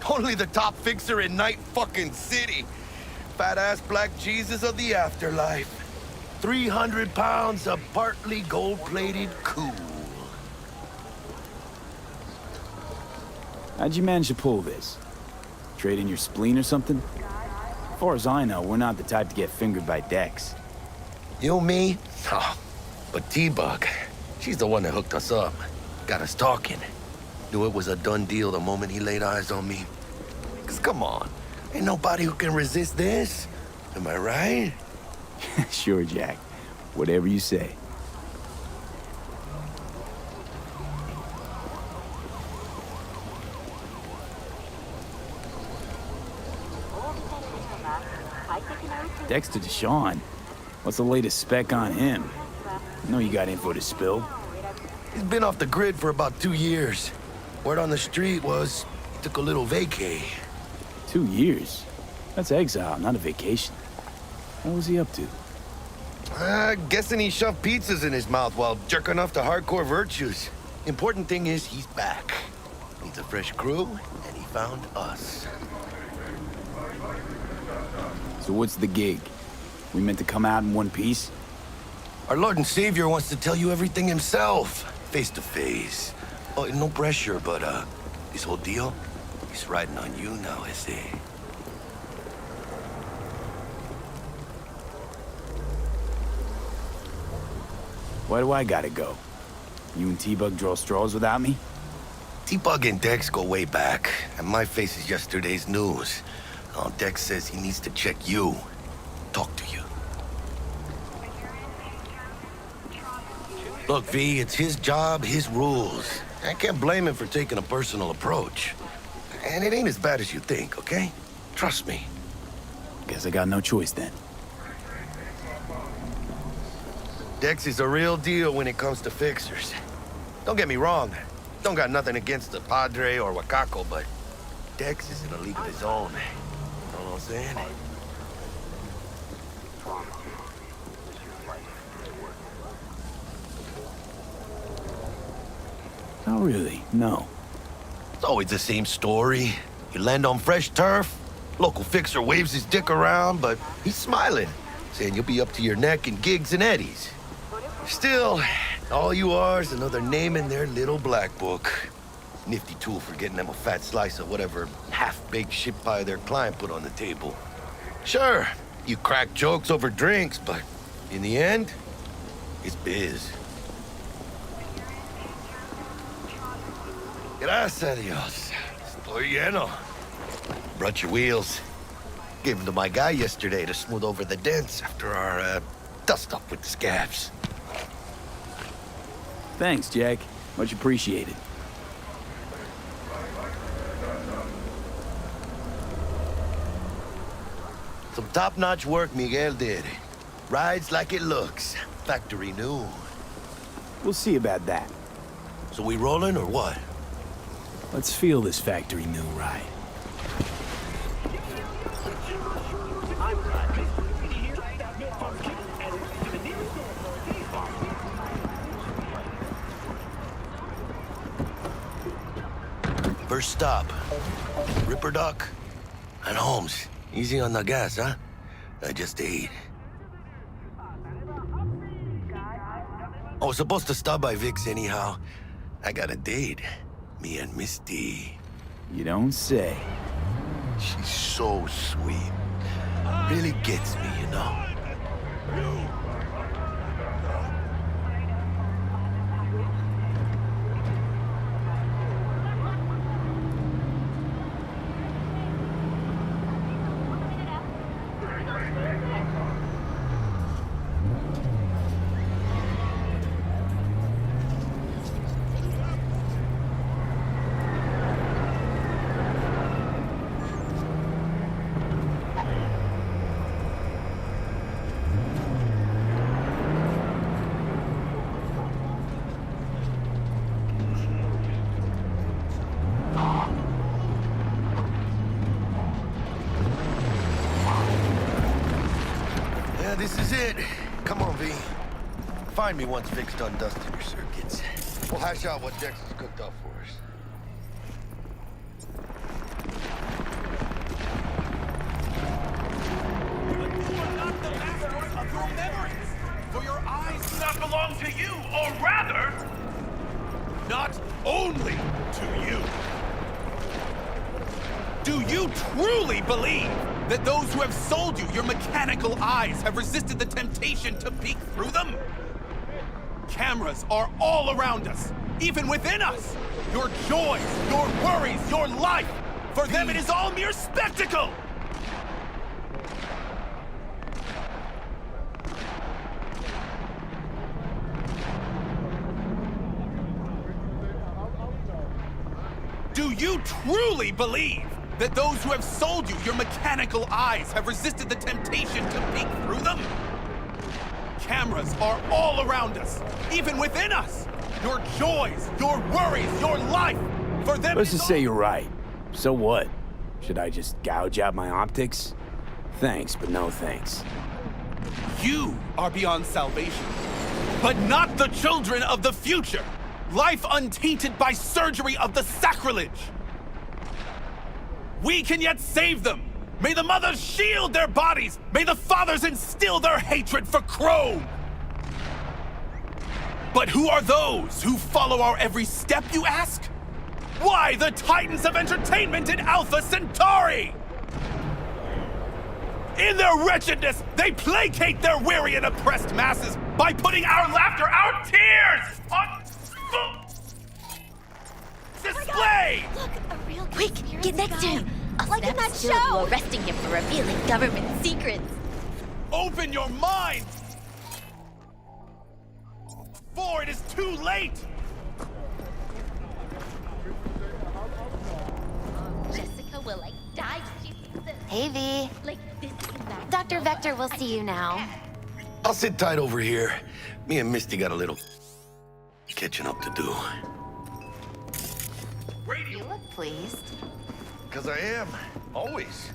Only the top fixer in Night fucking City. Fat-ass black Jesus of the afterlife. 300 pounds of partly gold-plated cool. How'd you manage to pull this? Trade in your spleen or something? As far as I know, we're not the type to get fingered by Dex. You, me? Oh, but T-Bug, she's the one that hooked us up. Got us talking. Knew it was a done deal the moment he laid eyes on me. 'Cause come on, ain't nobody who can resist this. Am I right? Sure, Jack. Whatever you say. Dexter Deshawn? What's the latest spec on him? I know you got info to spill. He's been off the grid for about 2 years. Word on the street was he took a little vacay. 2 years? That's exile, not a vacation. What was he up to? Guessing he shoved pizzas in his mouth while jerking off to hardcore virtues. Important thing is he's back. Needs a fresh crew, and he found us. So what's the gig? We meant to come out in one piece? Our Lord and Savior wants to tell you everything himself, face to face. Oh, no pressure, but this whole deal, he's riding on you now, S.A. Why do I gotta go? You and T-Bug draw straws without me? T-Bug and Dex go way back, and my face is yesterday's news. Oh, Dex says he needs to check you, talk to you. Look, V, it's his job, his rules. I can't blame him for taking a personal approach. And it ain't as bad as you think, okay? Trust me. Guess I got no choice then. Dex is a real deal when it comes to fixers. Don't get me wrong. Don't got nothing against the Padre or Wakako, but Dex is in a league of his own. You know what I'm saying? Not really, no. It's always the same story. You land on fresh turf, local fixer waves his dick around, but he's smiling, saying you'll be up to your neck in gigs and eddies. Still, all you are is another name in their little black book. Nifty tool for getting them a fat slice of whatever half-baked shit pie their client put on the table. Sure, you crack jokes over drinks, but in the end, it's biz. Gracias a Dios. Estoy lleno. Brought your wheels. Gave them to my guy yesterday to smooth over the dents after our, dust-up with the scabs. Thanks, Jack. Much appreciated. Some top-notch work Miguel did. Rides like it looks. Factory new. We'll see about that. So we rolling or what? Let's feel this factory new ride. First stop, Ripper Duck and Holmes. Easy on the gas, huh? I just ate. I was supposed to stop by Vic's anyhow. I got a date. Me and Misty. You don't say. She's so sweet. Really gets me, you know? This is it. Come on, V. Find me once Vic's done dusting your circuits. We'll hash out what Dex has cooked up for us. You are not the master of your memories, for your eyes do not belong to you, or rather, not only to you. Do you truly believe that those who have sold you your mechanical eyes have resisted the temptation to peek through them? Cameras are all around us, even within us. Your joys, your worries, your life. For them, it is all mere spectacle. Do you truly believe that those who have sold you your mechanical eyes have resisted the temptation to peek through them? Cameras are all around us, even within us. Your joys, your worries, your life. For them, Let's just say you're right. So what? Should I just gouge out my optics? Thanks, but no thanks. You are beyond salvation, but not the children of the future. Life untainted by surgery of the sacrilege. We can yet save them. May the mothers shield their bodies. May the fathers instill their hatred for Chrome. But who are those who follow our every step, you ask? Why the titans of entertainment in Alpha Centauri? In their wretchedness, they placate their weary and oppressed masses by putting our laughter, our tears, on display! Look, a real quick, get next to him. Like in that show! Arresting him for revealing government secrets. Open your mind! For it is too late! Jessica will like die if she sees this. Hey V. Like this is that. Dr. Vector will see you now. I'll sit tight over here. Me and Misty got a little catching up to do. You look pleased. Because I am. Always.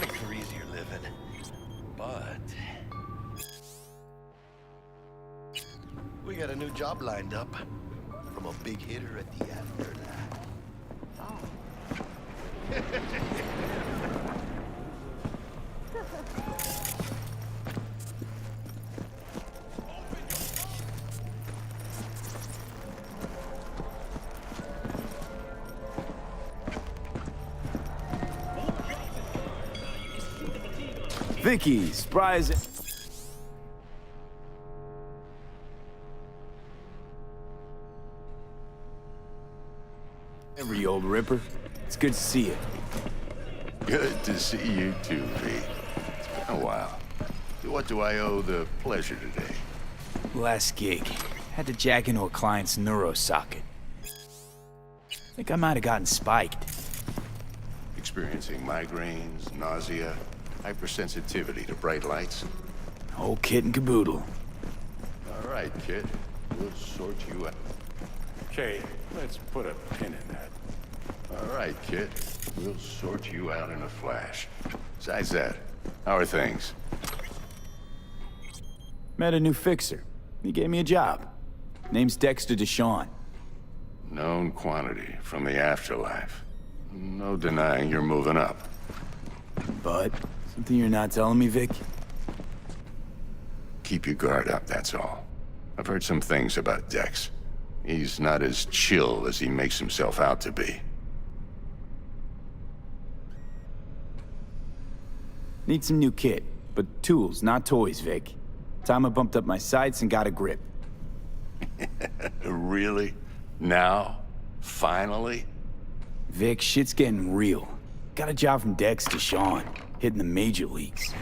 Makes for easier living. But we got a new job lined up from a big hitter at the afterlife. Oh. Vicky, surprise. Every old ripper. It's good to see you. Good to see you too, V. It's been a while. What do I owe the pleasure today? Last gig. Had to jack into a client's neuro socket. Think I might have gotten spiked. Experiencing migraines, nausea, hypersensitivity to bright lights? Whole kit and caboodle. All right, kid. We'll sort you out. Okay, let's put a pin in that. All right, kid. We'll sort you out in a flash. Besides that, how are things? Met a new fixer. He gave me a job. Name's Dexter Deshawn. Known quantity from the afterlife. No denying you're moving up. But something you're not telling me, Vic? Keep your guard up, that's all. I've heard some things about Dex. He's not as chill as he makes himself out to be. Need some new kit, but tools, not toys, Vic. Time I bumped up my sights and got a grip. Really? Now? Finally? Vic, shit's getting real. Got a job from Dex to Sean, hitting the major leagues.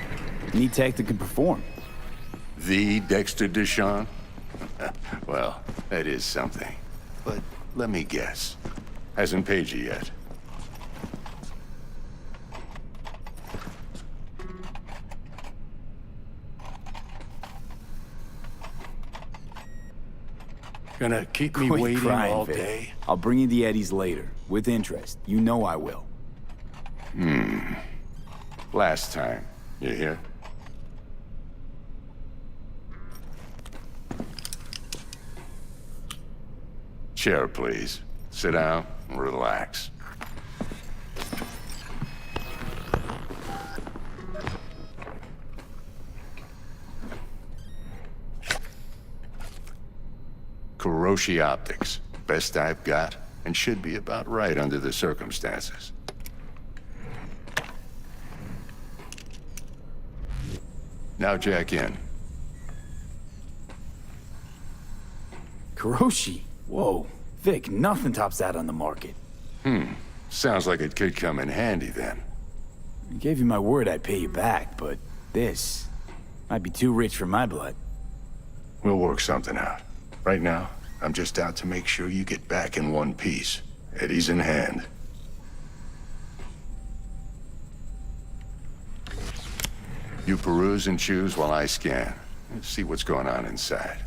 Need tech that can perform. The Dexter Deshawn? Well, that is something. But let me guess. Hasn't paid you yet. Gonna keep me Quit waiting crying, all Vic. day? I'll bring you the Eddies later, with interest. You know I will. Last time. You hear? Chair, please. Sit down and relax. Kuroshi Optics. Best I've got, and should be about right under the circumstances. Now jack in. Kuroshi? Whoa. Vic, nothing tops that on the market. Sounds like it could come in handy then. I gave you my word I'd pay you back, but this might be too rich for my blood. We'll work something out. Right now, I'm just out to make sure you get back in one piece. Eddie's in hand. You peruse and choose while I scan. Let's see what's going on inside.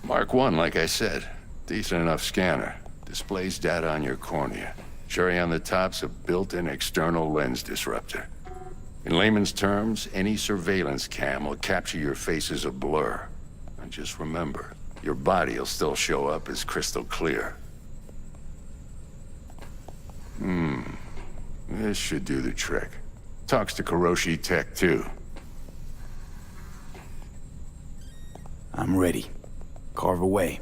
Mark 1, like I said. Decent enough scanner. Displays data on your cornea. Cherry on the top's a built-in external lens disruptor. In layman's terms, any surveillance cam will capture your face as a blur. And just remember, your body will still show up as crystal clear. This should do the trick. Talks to Kuroshi Tech, too. I'm ready. Carve away.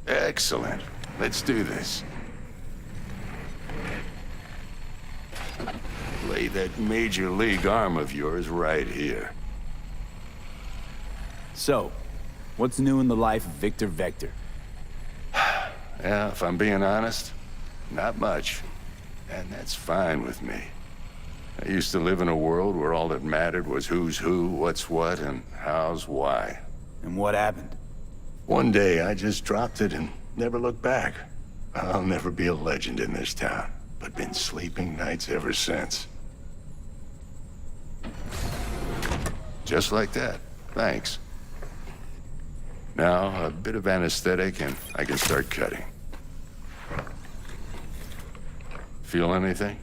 Excellent. Let's do this. Lay that major league arm of yours right here. So, what's new in the life of Victor Vector? Yeah, if I'm being honest, not much. And that's fine with me. I used to live in a world where all that mattered was who's who, what's what, and how's why. And what happened? One day, I just dropped it and never looked back. I'll never be a legend in this town, but been sleeping nights ever since. Just like that. Thanks. Now, a bit of anesthetic and I can start cutting. Feel anything?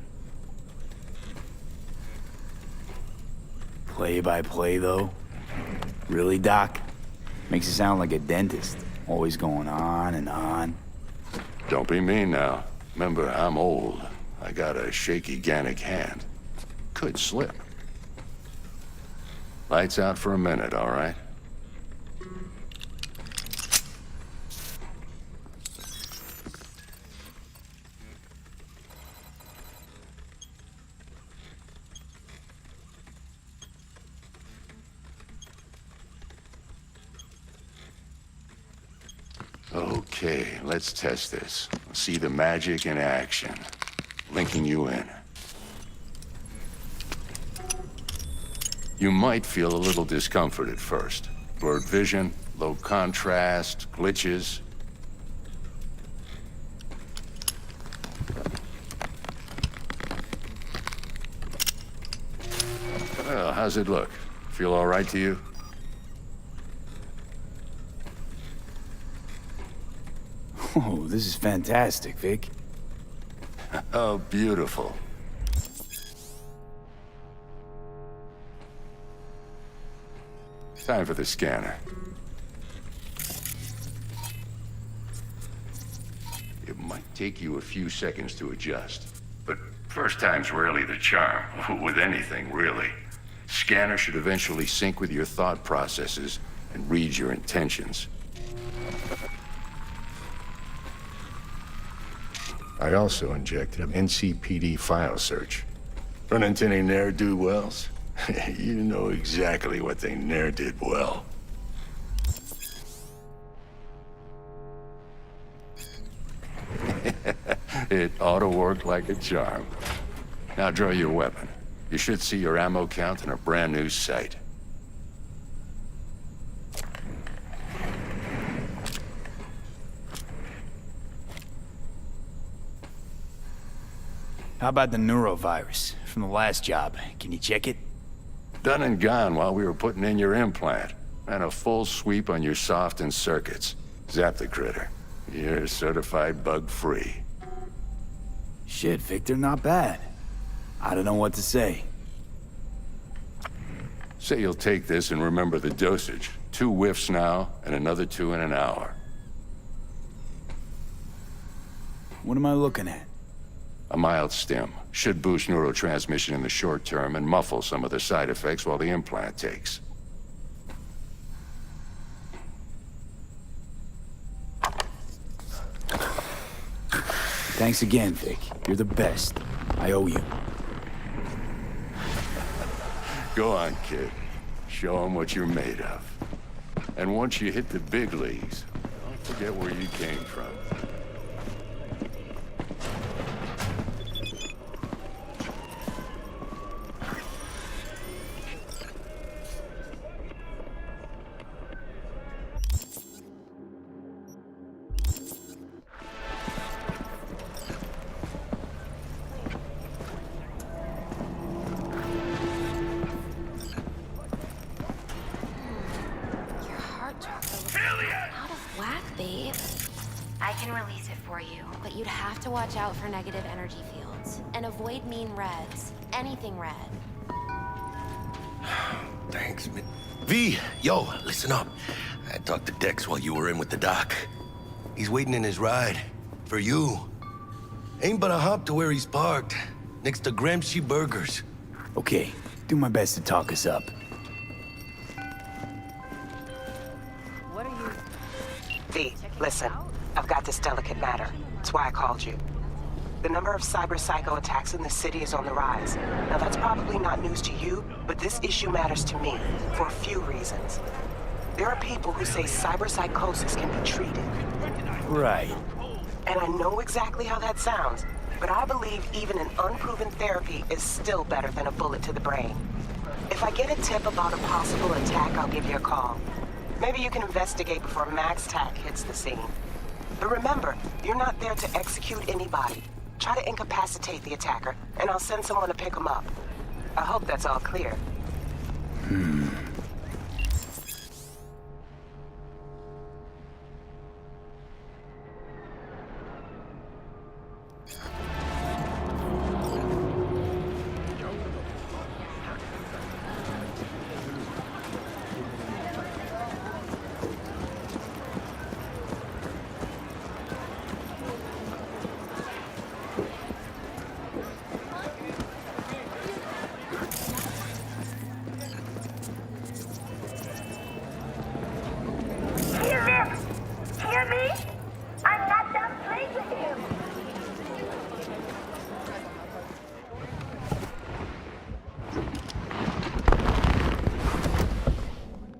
Play-by-play, though? Really, Doc? Makes you sound like a dentist. Always going on and on. Don't be mean now. Remember, I'm old. I got a shaky Gannic hand. Could slip. Lights out for a minute, all right? Okay, let's test this. See the magic in action. Linking you in. You might feel a little discomfort at first. Blurred vision, low contrast, glitches. Well, how's it look? Feel all right to you? Oh, this is fantastic, Vic. Oh, beautiful. Time for the scanner. It might take you a few seconds to adjust, but first time's rarely the charm, with anything, really. Scanner should eventually sync with your thought processes and read your intentions. I also injected an NCPD file search. Run into any ne'er-do-wells? You know exactly what they ne'er did well. It ought to work like a charm. Now draw your weapon. You should see your ammo count in a brand new sight. How about the neurovirus from the last job? Can you check it? Done and gone while we were putting in your implant. And a full sweep on your soft and circuits. Zap the critter. You're certified bug-free. Shit, Victor, not bad. I don't know what to say. Say you'll take this and remember the dosage. 2 whiffs now, and another 2 in an hour. What am I looking at? A mild stim. Should boost neurotransmission in the short term and muffle some of the side effects while the implant takes. Thanks again, Vic. You're the best. I owe you. Go on, kid. Show them what you're made of. And once you hit the big leagues, don't forget where you came from. I can release it for you, but you'd have to watch out for negative energy fields. And avoid mean reds. Anything red. Thanks, man. V, yo, listen up. I talked to Dex while you were in with the doc. He's waiting in his ride. For you. Ain't but a hop to where he's parked. Next to Gramsci Burgers. Okay, do my best to talk us up. What are you... V, listen. I've got this delicate matter. That's why I called you. The number of cyber-psycho attacks in the city is on the rise. Now that's probably not news to you, but this issue matters to me for a few reasons. There are people who say cyberpsychosis can be treated. Right. And I know exactly how that sounds, but I believe even an unproven therapy is still better than a bullet to the brain. If I get a tip about a possible attack, I'll give you a call. Maybe you can investigate before Max Tack hits the scene. But remember, you're not there to execute anybody. Try to incapacitate the attacker, and I'll send someone to pick him up. I hope that's all clear.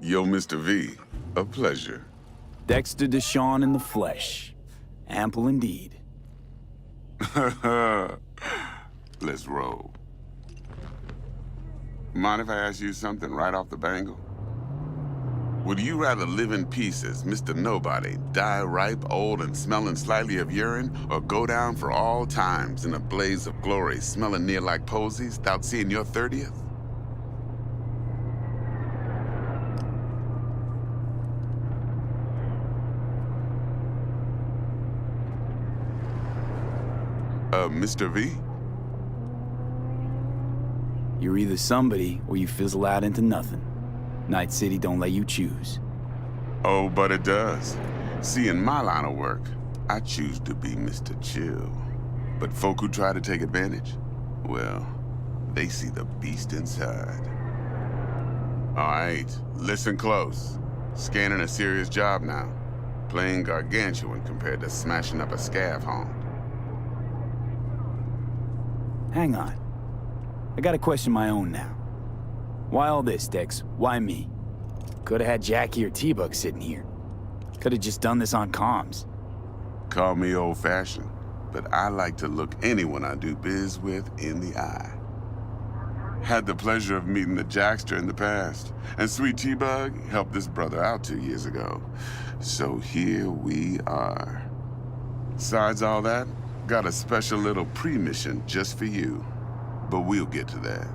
Yo, Mr. V, a pleasure. Dexter Deshawn in the flesh. Ample indeed. Let's roll. Mind if I ask you something right off the bangle? Would you rather live in pieces, Mr. Nobody, die ripe, old, and smelling slightly of urine, or go down for all times in a blaze of glory, smelling near like posies, without seeing your 30th? Mr. V? You're either somebody or you fizzle out into nothing. Night City don't let you choose. Oh, but it does. See, in my line of work, I choose to be Mr. Chill. But folk who try to take advantage, well, they see the beast inside. All right, listen close. Scanning a serious job now. Playing gargantuan compared to smashing up a scav home. Hang on. I gotta question my own now. Why all this, Dex? Why me? Could've had Jackie or T-Bug sitting here. Could've just done this on comms. Call me old-fashioned, but I like to look anyone I do biz with in the eye. Had the pleasure of meeting the Jackster in the past, and Sweet T-Bug helped this brother out 2 years ago. So here we are. Besides all that, got a special little pre-mission just for you. But we'll get to that.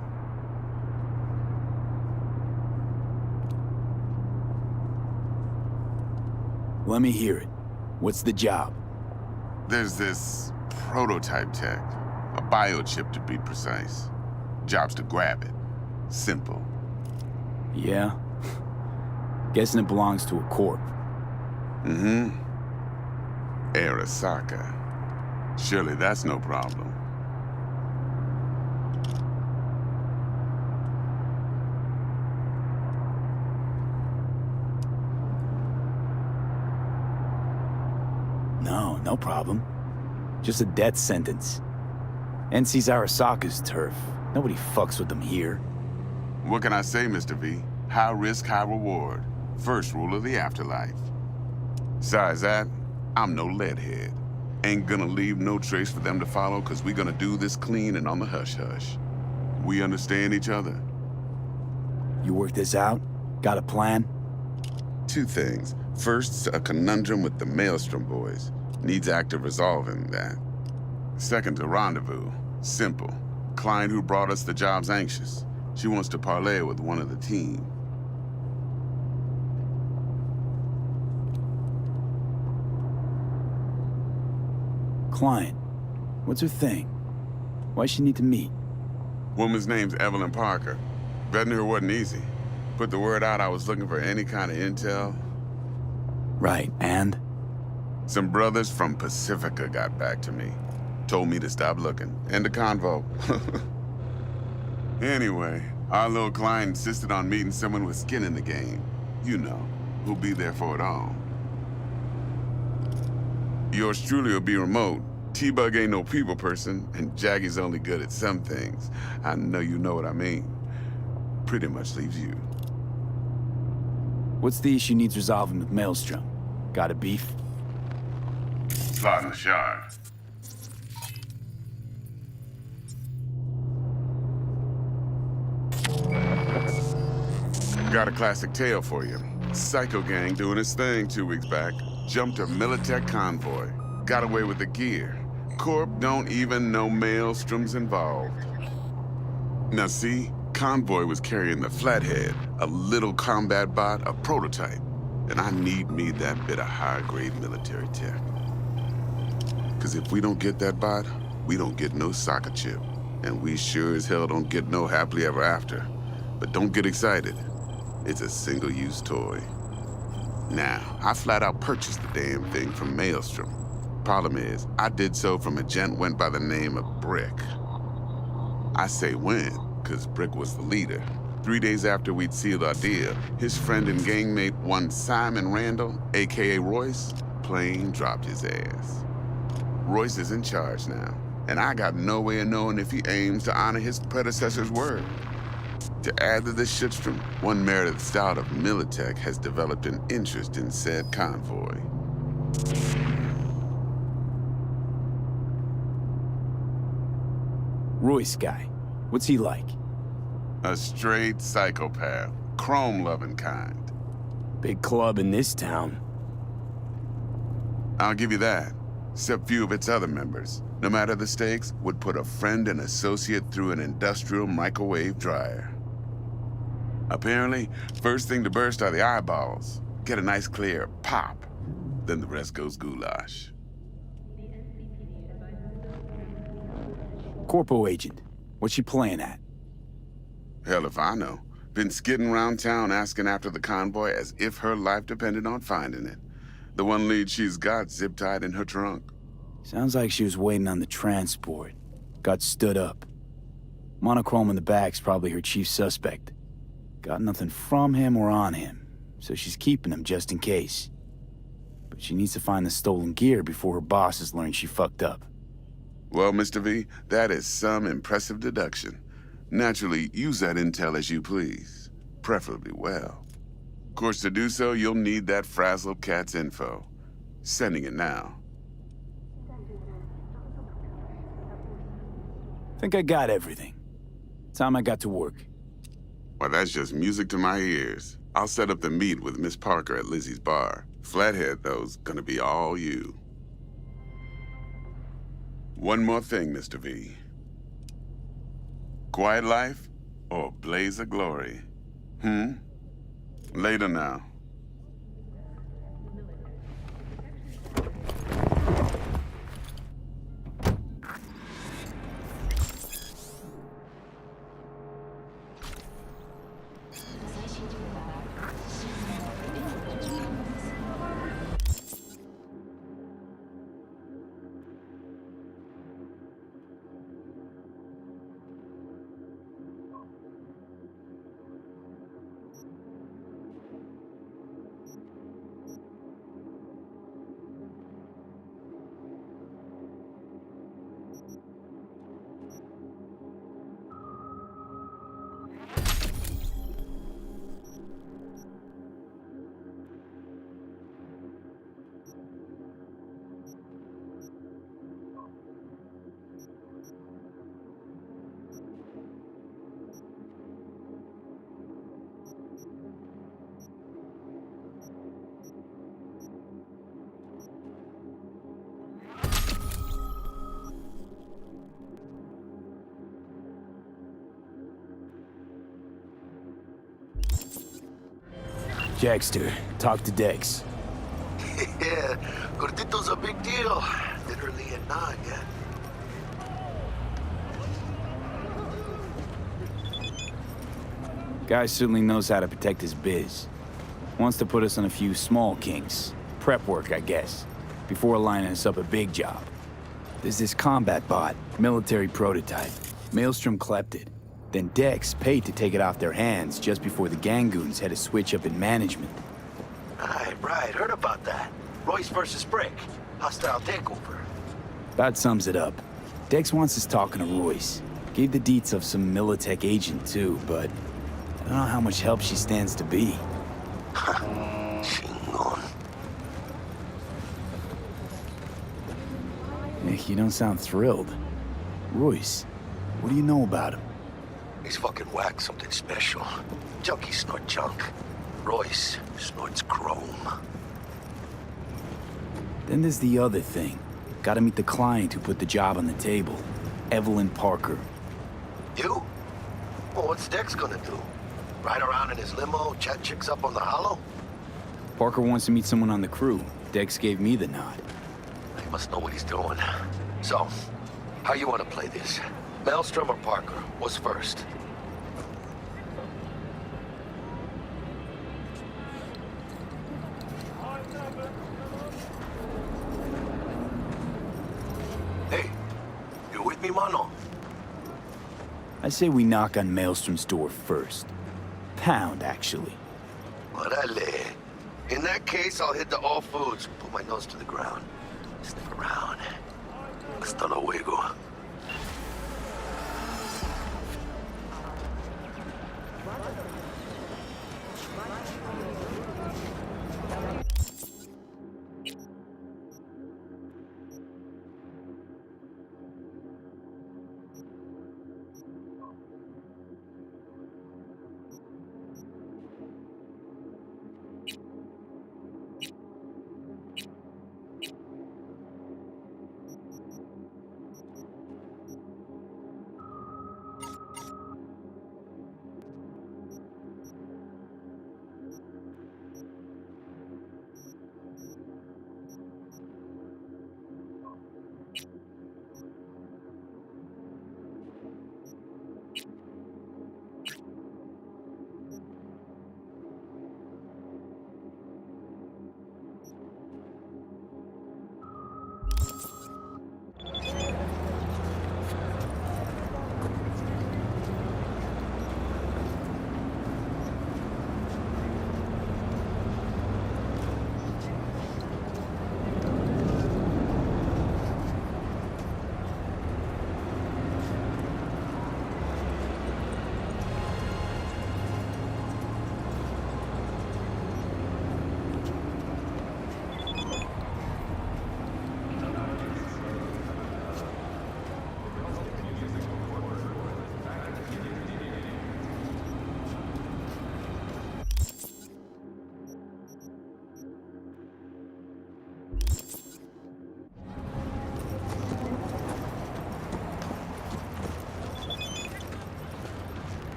Let me hear it. What's the job? There's this prototype tech, a biochip to be precise. Job's to grab it. Simple. Yeah? Guessing it belongs to a corp. Mm-hmm. Arasaka. Surely that's no problem. No problem. Just a death sentence. NC's Arasaka's turf. Nobody fucks with them here. What can I say, Mr. V? High risk, high reward. First rule of the afterlife. Besides that, I'm no leadhead. Ain't gonna leave no trace for them to follow, cause we gonna do this clean and on the hush-hush. We understand each other? You work this out? Got a plan? 2 things. First, a conundrum with the Maelstrom boys. Needs active resolving that. Second, a rendezvous. Simple. Client who brought us the job's anxious. She wants to parlay with one of the team. Client. What's her thing? Why's she need to meet? Woman's name's Evelyn Parker. Vetting her wasn't easy. Put the word out I was looking for any kind of intel. Right, and? Some brothers from Pacifica got back to me. Told me to stop looking. End of convo. Anyway, our little client insisted on meeting someone with skin in the game. You know, who'll be there for it all. Yours truly will be remote. T-Bug ain't no people person, and Jaggy's only good at some things. I know you know what I mean. Pretty much leaves you. What's the issue needs resolving with Maelstrom? Got a beef? Slot in the shard. Got a classic tale for you. Psycho gang doing its thing 2 weeks back. Jumped a Militech convoy. Got away with the gear. Corp don't even know Maelstrom's involved. Now see, convoy was carrying the Flathead, a little combat bot, a prototype. And I need me that bit of high-grade military tech. Cause if we don't get that bot, we don't get no soccer chip. And we sure as hell don't get no happily ever after. But don't get excited. It's a single-use toy. Now, I flat out purchased the damn thing from Maelstrom. Problem is, I did so from a gent went by the name of Brick. I say when, cause Brick was the leader. 3 days after we'd sealed our deal, his friend and gangmate, one Simon Randall, AKA Royce, plain dropped his ass. Royce is in charge now, and I got no way of knowing if he aims to honor his predecessor's word. To add to this shitstorm, one Meredith Stout of Militech has developed an interest in said convoy. Royce guy. What's he like? A straight psychopath. Chrome-loving kind. Big club in this town. I'll give you that. Except few of its other members, no matter the stakes, would put a friend and associate through an industrial microwave dryer. Apparently, first thing to burst are the eyeballs. Get a nice clear pop. Then the rest goes goulash. Corpo agent. What's she playing at? Hell if I know. Been skidding around town asking after the convoy as if her life depended on finding it. The one lead she's got zip-tied in her trunk. Sounds like she was waiting on the transport. Got stood up. Monochrome in the back's probably her chief suspect. Got nothing from him or on him, so she's keeping him just in case. But she needs to find the stolen gear before her bosses learn she fucked up. Well, Mr. V, that is some impressive deduction. Naturally, use that intel as you please, preferably well. Of course, to do so, you'll need that frazzled cat's info. Sending it now. Think I got everything. Time I got to work. Well, that's just music to my ears. I'll set up the meet with Miss Parker at Lizzie's bar. Flathead, though's gonna be all you. One more thing, Mr. V. Quiet life or blaze of glory? Later now. Jackster, talk to Dex. Yeah, Gordito's a big deal. Literally a nod, yeah. Guy certainly knows how to protect his biz. Wants to put us on a few small kinks. Prep work, I guess. Before lining us up a big job. There's this combat bot, military prototype. Maelstrom clept it. Then Dex paid to take it off their hands just before the Gangoons had a switch up in management. Right, heard about that. Royce versus Brick. Hostile takeover. That sums it up. Dex wants us talking to Royce. Gave the deets of some Militech agent too, but I don't know how much help she stands to be. Chingon. You don't sound thrilled. Royce, what do you know about him? He's fucking whacked something special. Junkies snort junk. Royce snorts chrome. Then there's the other thing. Gotta meet the client who put the job on the table. Evelyn Parker. You? Well, what's Dex gonna do? Ride around in his limo, chat chicks up on the hollow? Parker wants to meet someone on the crew. Dex gave me the nod. He must know what he's doing. So, how you want to play this? Maelstrom or Parker? What's first? Hey, you with me, mano? I say we knock on Maelstrom's door first. Pound, actually. Orale. In that case, I'll hit the all foods, put my nose to the ground. Sniff around. Hasta luego.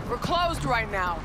We're closed right now.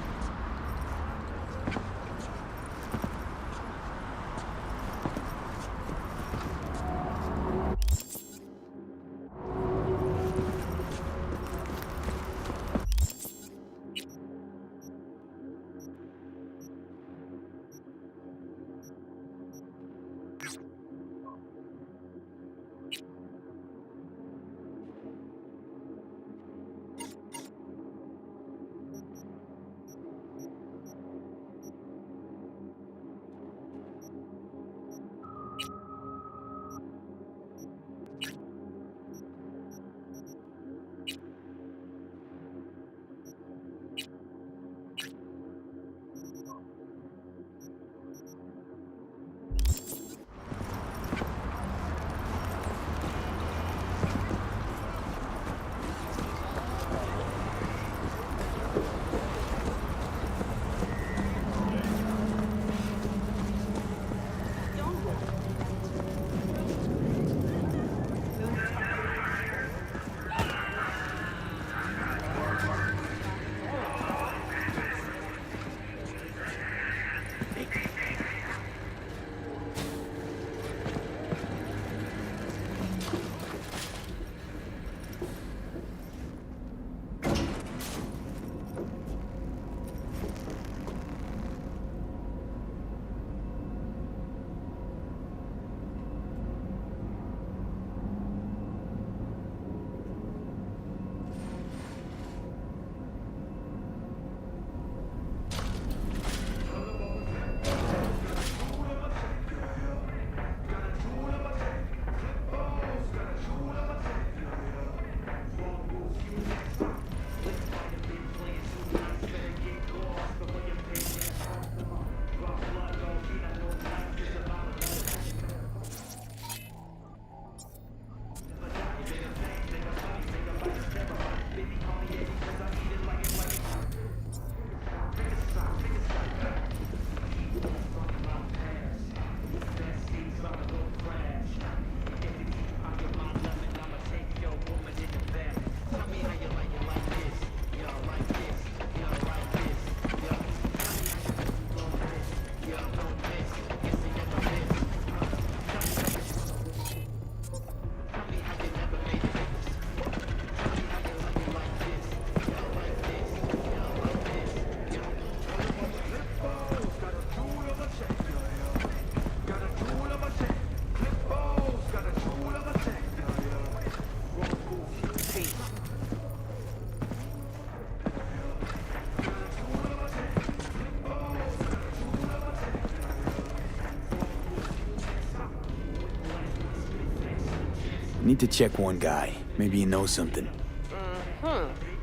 Need to check one guy. Maybe he knows something.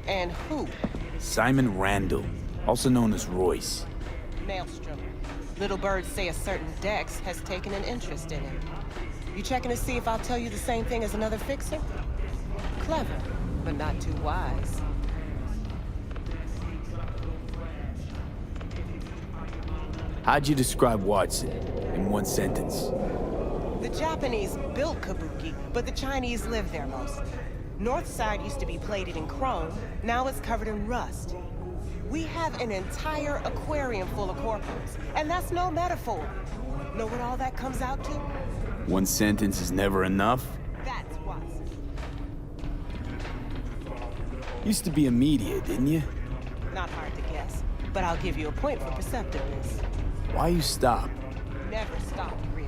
And who? Simon Randall, also known as Royce. Maelstrom. Little birds say a certain Dex has taken an interest in him. You checking to see if I'll tell you the same thing as another fixer? Clever, but not too wise. How'd you describe Watson in one sentence? The Japanese built Kabuki, but the Chinese live there mostly. North side used to be plated in chrome, now it's covered in rust. We have an entire aquarium full of corpos, and that's no metaphor. Know what all that comes out to? One sentence is never enough? That's Watson. Used to be a media, didn't you? Not hard to guess, but I'll give you a point for perceptiveness. Why you stop? Never stopped, really.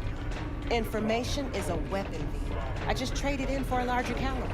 Information is a weapon, V. I just traded in for a larger caliber.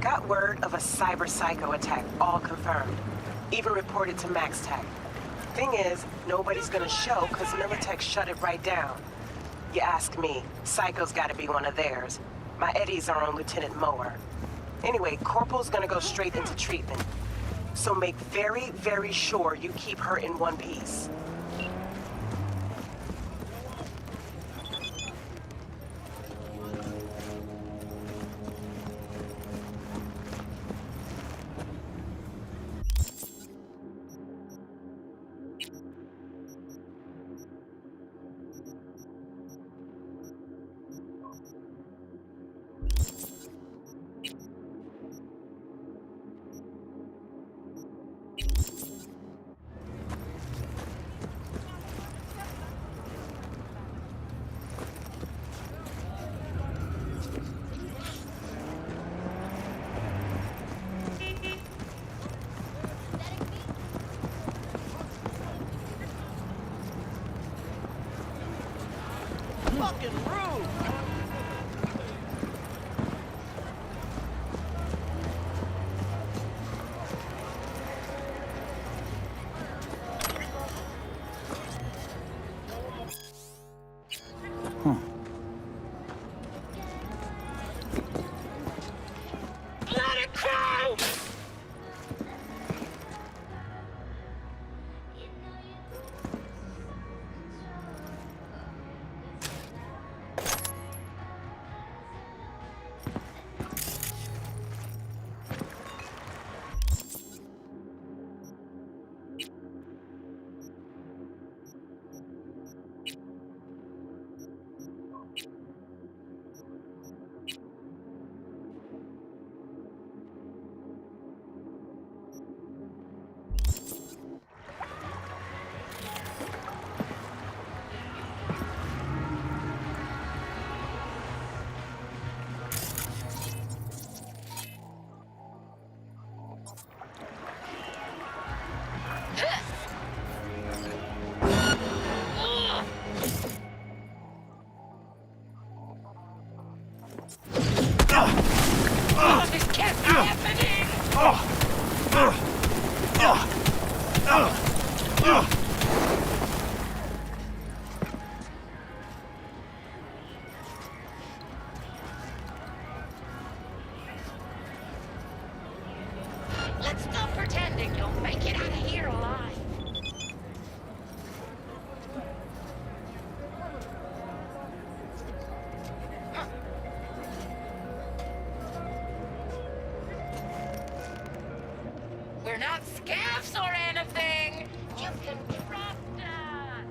Got word of a cyber psycho attack, all confirmed. Even reported to MaxTech. Thing is, nobody's gonna show because Militech shut it right down. You ask me, Psycho's gotta be one of theirs. My Eddies are on Lieutenant Mower. Anyway, Corporal's gonna go straight into treatment. So make very, very sure you keep her in one piece. Fucking rude! Let it go! This can't be happening! Let's stop pretending you'll make it out of here alive. We're not scabs or anything. You can trust us.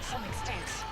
Something stinks.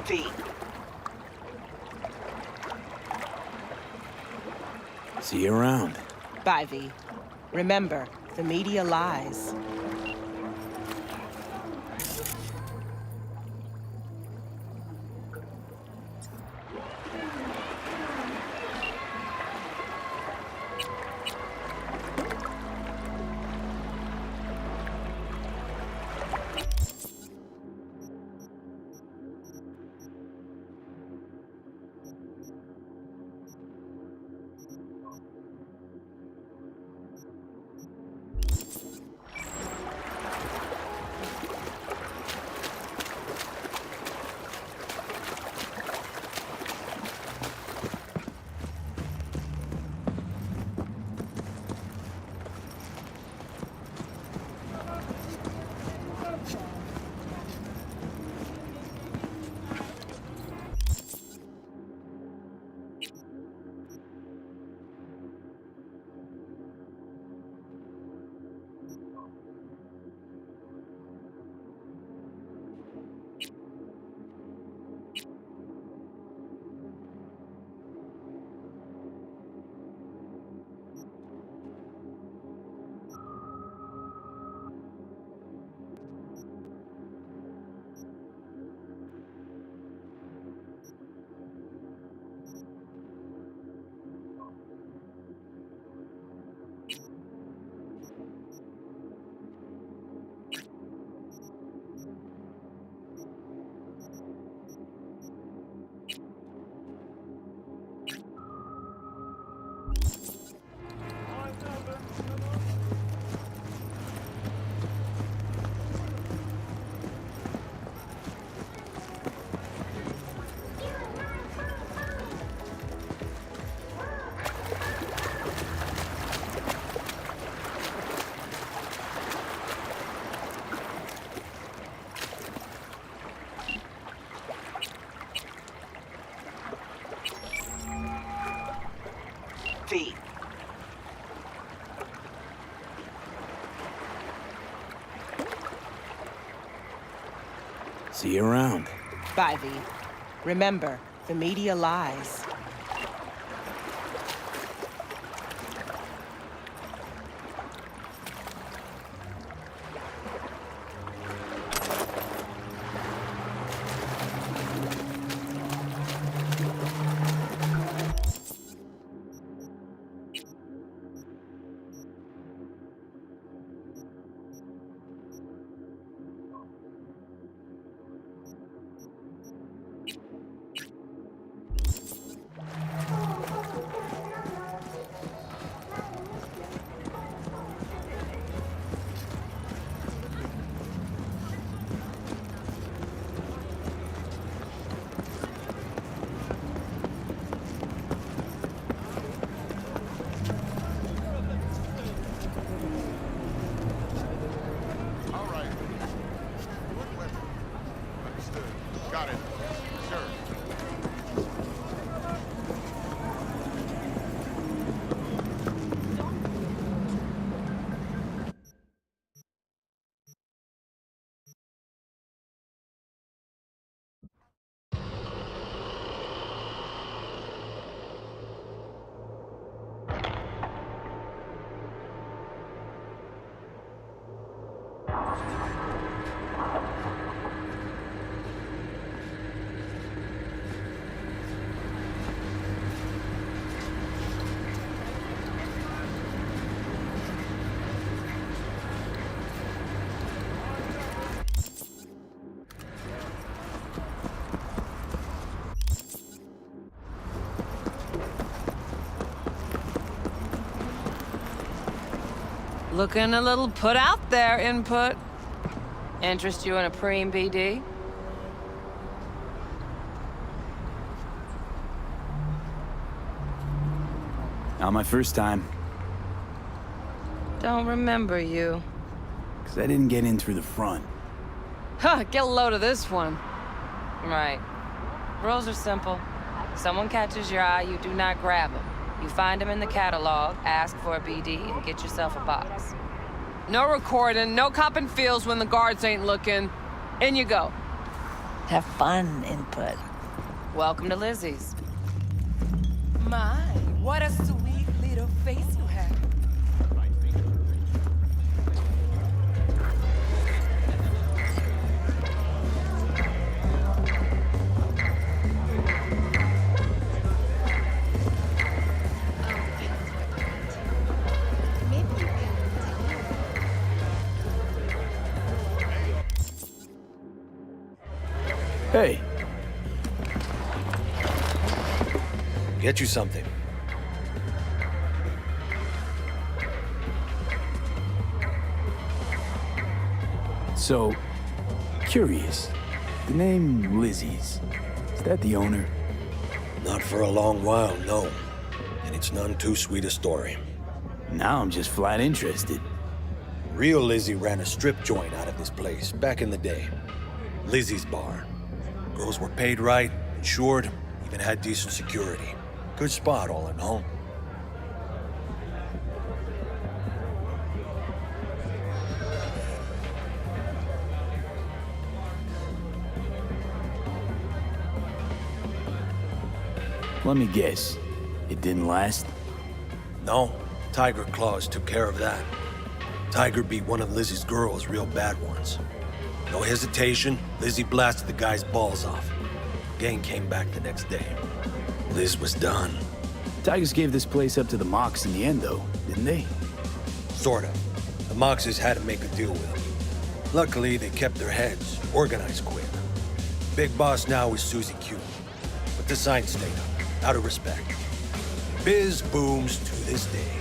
V. See you around. Bye, V. Remember, the media lies. See you around. Bye, V. Remember, the media lies. Got it. Sure. Looking a little put out there, Input. Interest you in a preem BD? Not my first time. Don't remember you. 'Cause I didn't get in through the front. Huh, get a load of this one. Right. Rules are simple. Someone catches your eye, you do not grab them. You find them in the catalog, ask for a BD, and get yourself a box. No recording, no copping feels when the guards ain't looking. In you go. Have fun, Input. Welcome to Lizzie's. My, what a sweet little face you have. Hey. Get you something. So, curious. The name Lizzie's, is that the owner? Not for a long while, no. And it's none too sweet a story. Now I'm just flat interested. Real Lizzie ran a strip joint out of this place back in the day. Lizzie's Bar. Girls were paid right, insured, even had decent security. Good spot, all in all. Let me guess. It didn't last? No, Tiger Claws took care of that. Tiger beat one of Lizzie's girls real bad once. No hesitation, Lizzie blasted the guy's balls off. Gang came back the next day. Liz was done. Tigers gave this place up to the Mox in the end, though, didn't they? Sorta. The Moxes had to make a deal with them. Luckily, they kept their heads, organized quick. Big boss now is Susie Q. But the sign stayed up, out of respect. Biz booms to this day.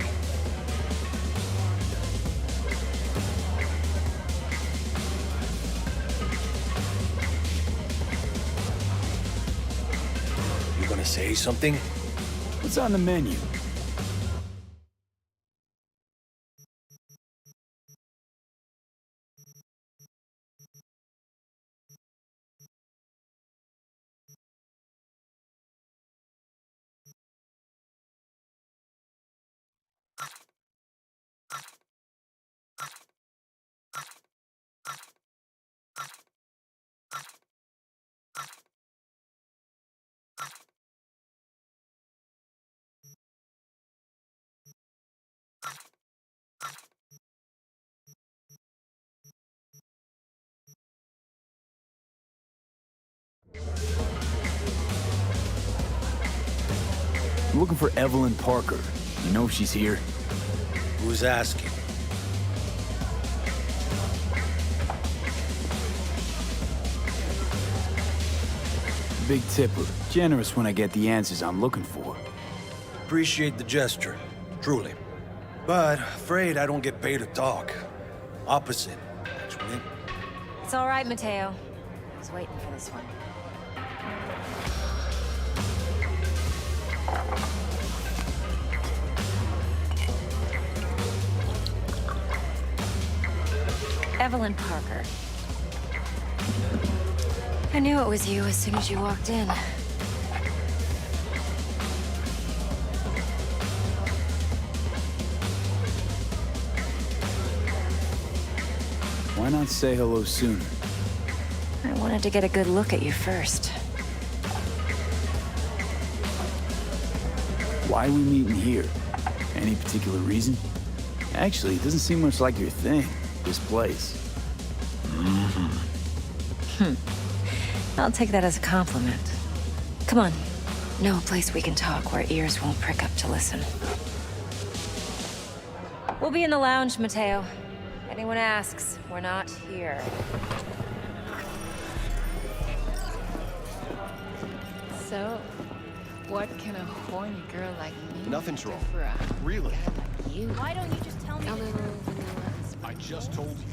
You gonna say something? What's on the menu? I'm looking for Evelyn Parker. You know if she's here? Who's asking? Big tipper. Generous when I get the answers I'm looking for. Appreciate the gesture, truly. But afraid I don't get paid to talk. Opposite, actually. It's all right, Mateo. I was waiting for this one. Evelyn Parker. I knew it was you as soon as you walked in. Why not say hello sooner? I wanted to get a good look at you first. Why are we meeting here? Any particular reason? Actually, it doesn't seem much like your thing, this place. I'll take that as a compliment. Come on. Know a place we can talk where ears won't prick up to listen. We'll be in the lounge, Mateo. Anyone asks, we're not here. So, what can a horny girl like me Nothing's do wrong. for a Really? guy like you? Why don't you just tell me? A little vanilla. I just told you.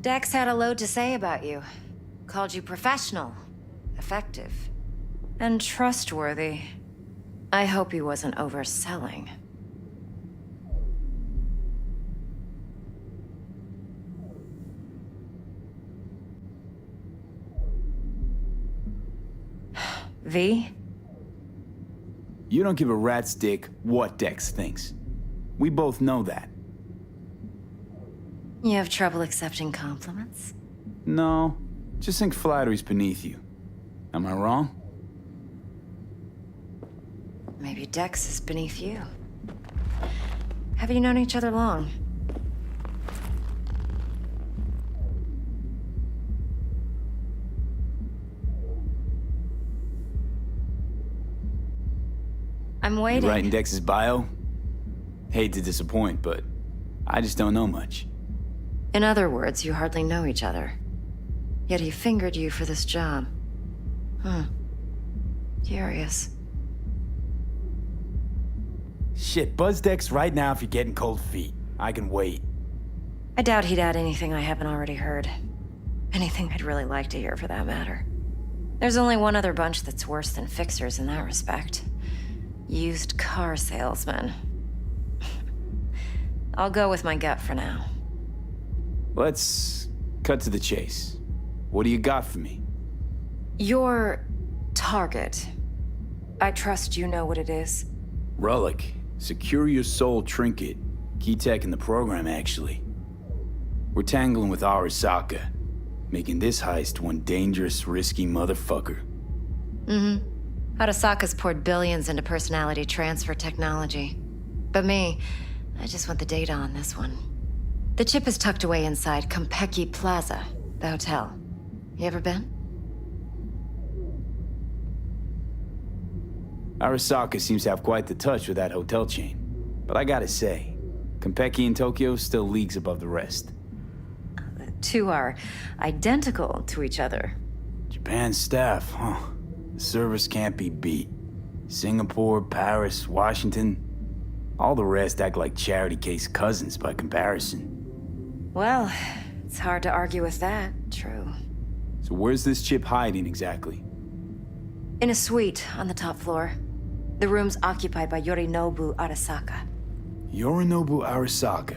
Dex had a load to say about you. Called you professional, effective, and trustworthy. I hope he wasn't overselling. V? You don't give a rat's dick what Dex thinks. We both know that. You have trouble accepting compliments? No, just think flattery's beneath you. Am I wrong? Maybe Dex is beneath you. Have you known each other long? I'm waiting. You writing Dex's bio? Hate to disappoint, but I just don't know much. In other words, you hardly know each other. Yet he fingered you for this job. Curious. Shit, buzz Dex right now if you're getting cold feet. I can wait. I doubt he'd add anything I haven't already heard. Anything I'd really like to hear, for that matter. There's only one other bunch that's worse than fixers in that respect. Used car salesmen. I'll go with my gut for now. Let's cut to the chase. What do you got for me? Your target. I trust you know what it is. Relic. Secure your soul trinket. Key tech in the program, actually. We're tangling with Arasaka, making this heist one dangerous, risky motherfucker. Arasaka's poured billions into personality transfer technology. But me, I just want the data on this one. The chip is tucked away inside Konpeki Plaza, the hotel. You ever been? Arasaka seems to have quite the touch with that hotel chain. But I gotta say, Konpeki in Tokyo still leagues above the rest. The two are identical to each other. Japan staff, huh? The service can't be beat. Singapore, Paris, Washington. All the rest act like charity case cousins by comparison. Well, it's hard to argue with that, true. So where's this chip hiding exactly? In a suite on the top floor. The room's occupied by Yorinobu Arasaka. Yorinobu Arasaka.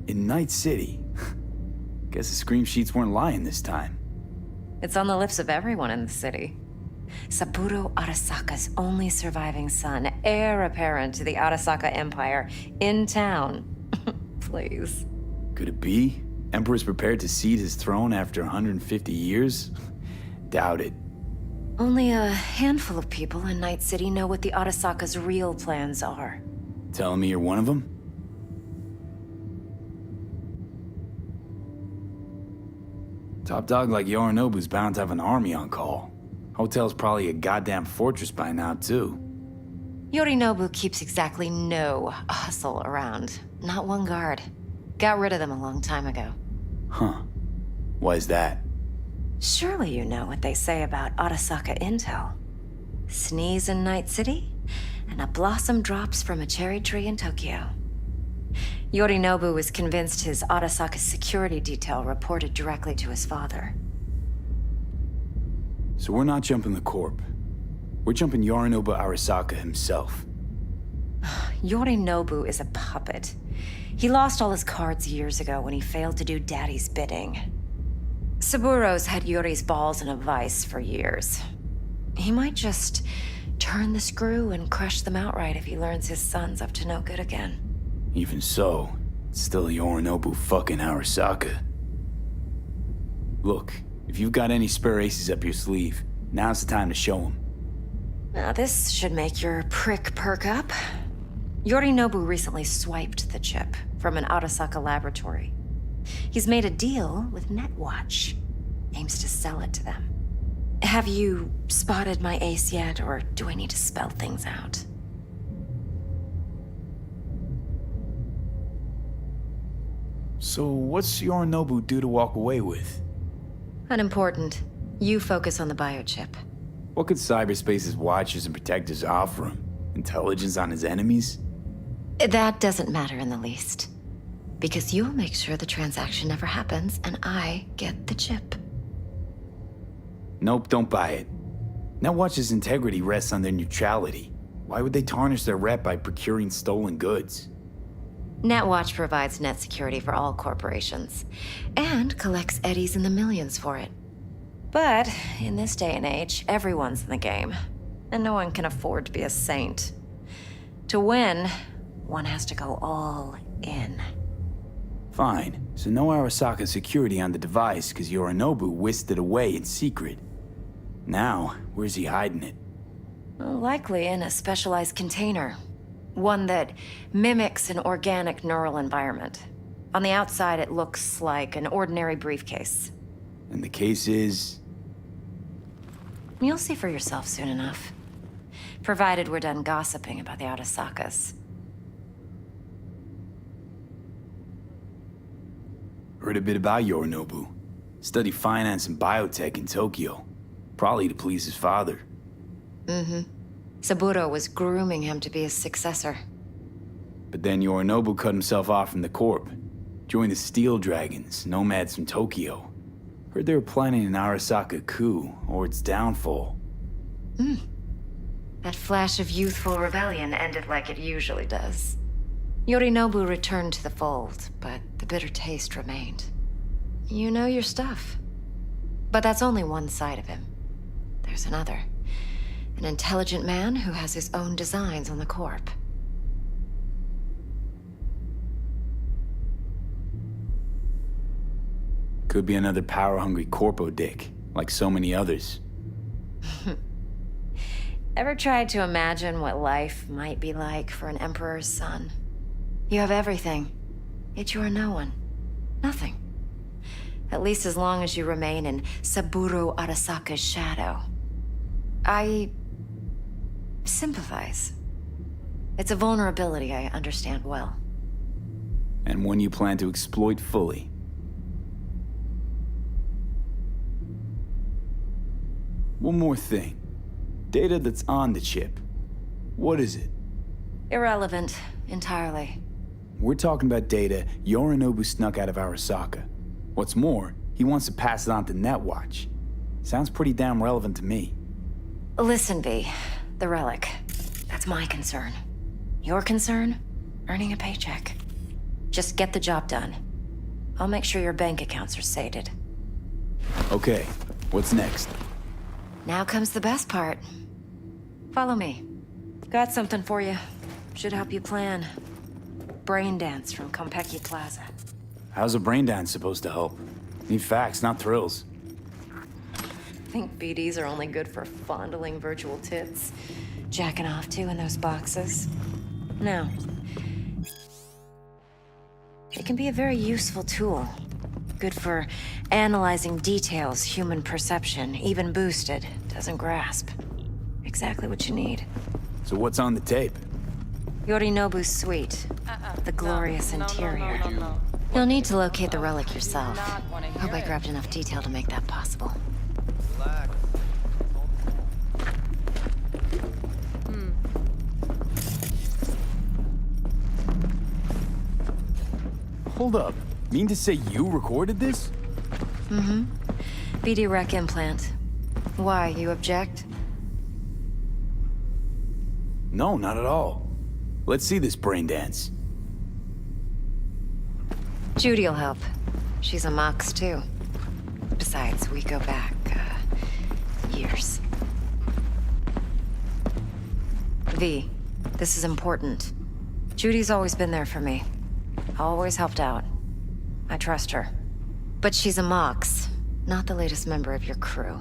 In Night City. Guess the scream sheets weren't lying this time. It's on the lips of everyone in the city. Saburo Arasaka's only surviving son, heir apparent to the Arasaka Empire, in town. Please. Could it be? Emperor's prepared to cede his throne after 150 years? Doubt it. Only a handful of people in Night City know what the Arasaka's real plans are. Telling me you're one of them? Top dog like Yorinobu's bound to have an army on call. Hotel's probably a goddamn fortress by now, too. Yorinobu keeps exactly no hustle around. Not one guard. Got rid of them a long time ago. Huh. Why is that? Surely you know what they say about Arasaka intel. Sneeze in Night City, and a blossom drops from a cherry tree in Tokyo. Yorinobu was convinced his Arasaka security detail reported directly to his father. So we're not jumping the Corp. We're jumping Yorinobu Arasaka himself. Yorinobu is a puppet. He lost all his cards years ago when he failed to do Daddy's bidding. Saburo's had Yuri's balls in a vice for years. He might just turn the screw and crush them outright if he learns his son's up to no good again. Even so, it's still Yorinobu fucking Arasaka. Look, if you've got any spare aces up your sleeve, now's the time to show them. Now this should make your prick perk up. Yorinobu recently swiped the chip from an Arasaka laboratory. He's made a deal with Netwatch. Aims to sell it to them. Have you spotted my ace yet, or do I need to spell things out? So what's Yorinobu due to walk away with? Unimportant. You focus on the biochip. What could cyberspace's watchers and protectors offer him? Intelligence on his enemies? That doesn't matter in the least. Because you'll make sure the transaction never happens, and I get the chip. Nope, don't buy it. Netwatch's integrity rests on their neutrality. Why would they tarnish their rep by procuring stolen goods? Netwatch provides net security for all corporations, and collects eddies in the millions for it. But in this day and age, everyone's in the game, and no one can afford to be a saint. To win, one has to go all in. Fine, so no Arasaka security on the device because Yorinobu whisked it away in secret. Now, where's he hiding it? Likely in a specialized container. One that mimics an organic neural environment. On the outside, it looks like an ordinary briefcase. And the case is? You'll see for yourself soon enough. Provided we're done gossiping about the Arasakas. Heard a bit about Yorinobu. Studied finance and biotech in Tokyo. Probably to please his father. Mm-hmm. Saburo was grooming him to be his successor. But then Yorinobu cut himself off from the Corp. Joined the Steel Dragons, nomads from Tokyo. Heard they were planning an Arasaka coup, or its downfall. That flash of youthful rebellion ended like it usually does. Yorinobu returned to the fold, but the bitter taste remained. You know your stuff. But that's only one side of him. There's another. An intelligent man who has his own designs on the Corp. Could be another power-hungry corpo dick, like so many others. Ever tried to imagine what life might be like for an emperor's son? You have everything, yet you are no one. Nothing. At least as long as you remain in Saburo Arasaka's shadow. I sympathize. It's a vulnerability I understand well. And one you plan to exploit fully. One more thing. Data that's on the chip. What is it? Irrelevant, entirely. We're talking about data Yorinobu snuck out of Arasaka. What's more, he wants to pass it on to Netwatch. Sounds pretty damn relevant to me. Listen, V. The relic. That's my concern. Your concern? Earning a paycheck. Just get the job done. I'll make sure your bank accounts are sated. Okay, What's next? Now comes the best part. Follow me. Got something for you. Should help you plan. Brain dance from Konpeki Plaza. How's a brain dance supposed to help? Need facts, not thrills. Think BDs are only good for fondling virtual tits? Jacking off to in those boxes? No. It can be a very useful tool. Good for analyzing details human perception, even boosted, doesn't grasp. Exactly what you need. So what's on the tape? Yorinobu's suite. The glorious interior. You'll need to locate the relic yourself. Hope I grabbed enough detail to make that possible. Hold up. Mean to say you recorded this? Mm-hmm. BD Rec implant. Why, you object? No, not at all. Let's see this brain dance. Judy'll help. She's a Mox, too. Besides, we go back, years. V, this is important. Judy's always been there for me. Always helped out. I trust her. But she's a Mox, not the latest member of your crew.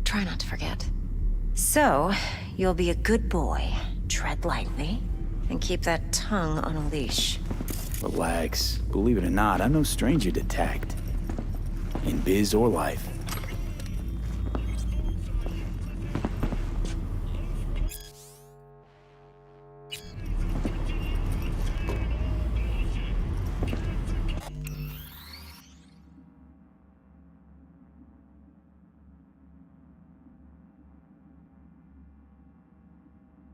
Try not to forget. So, you'll be a good boy. Tread lightly, and keep that tongue on a leash. Relax. Believe it or not, I'm no stranger to tact. In biz or life.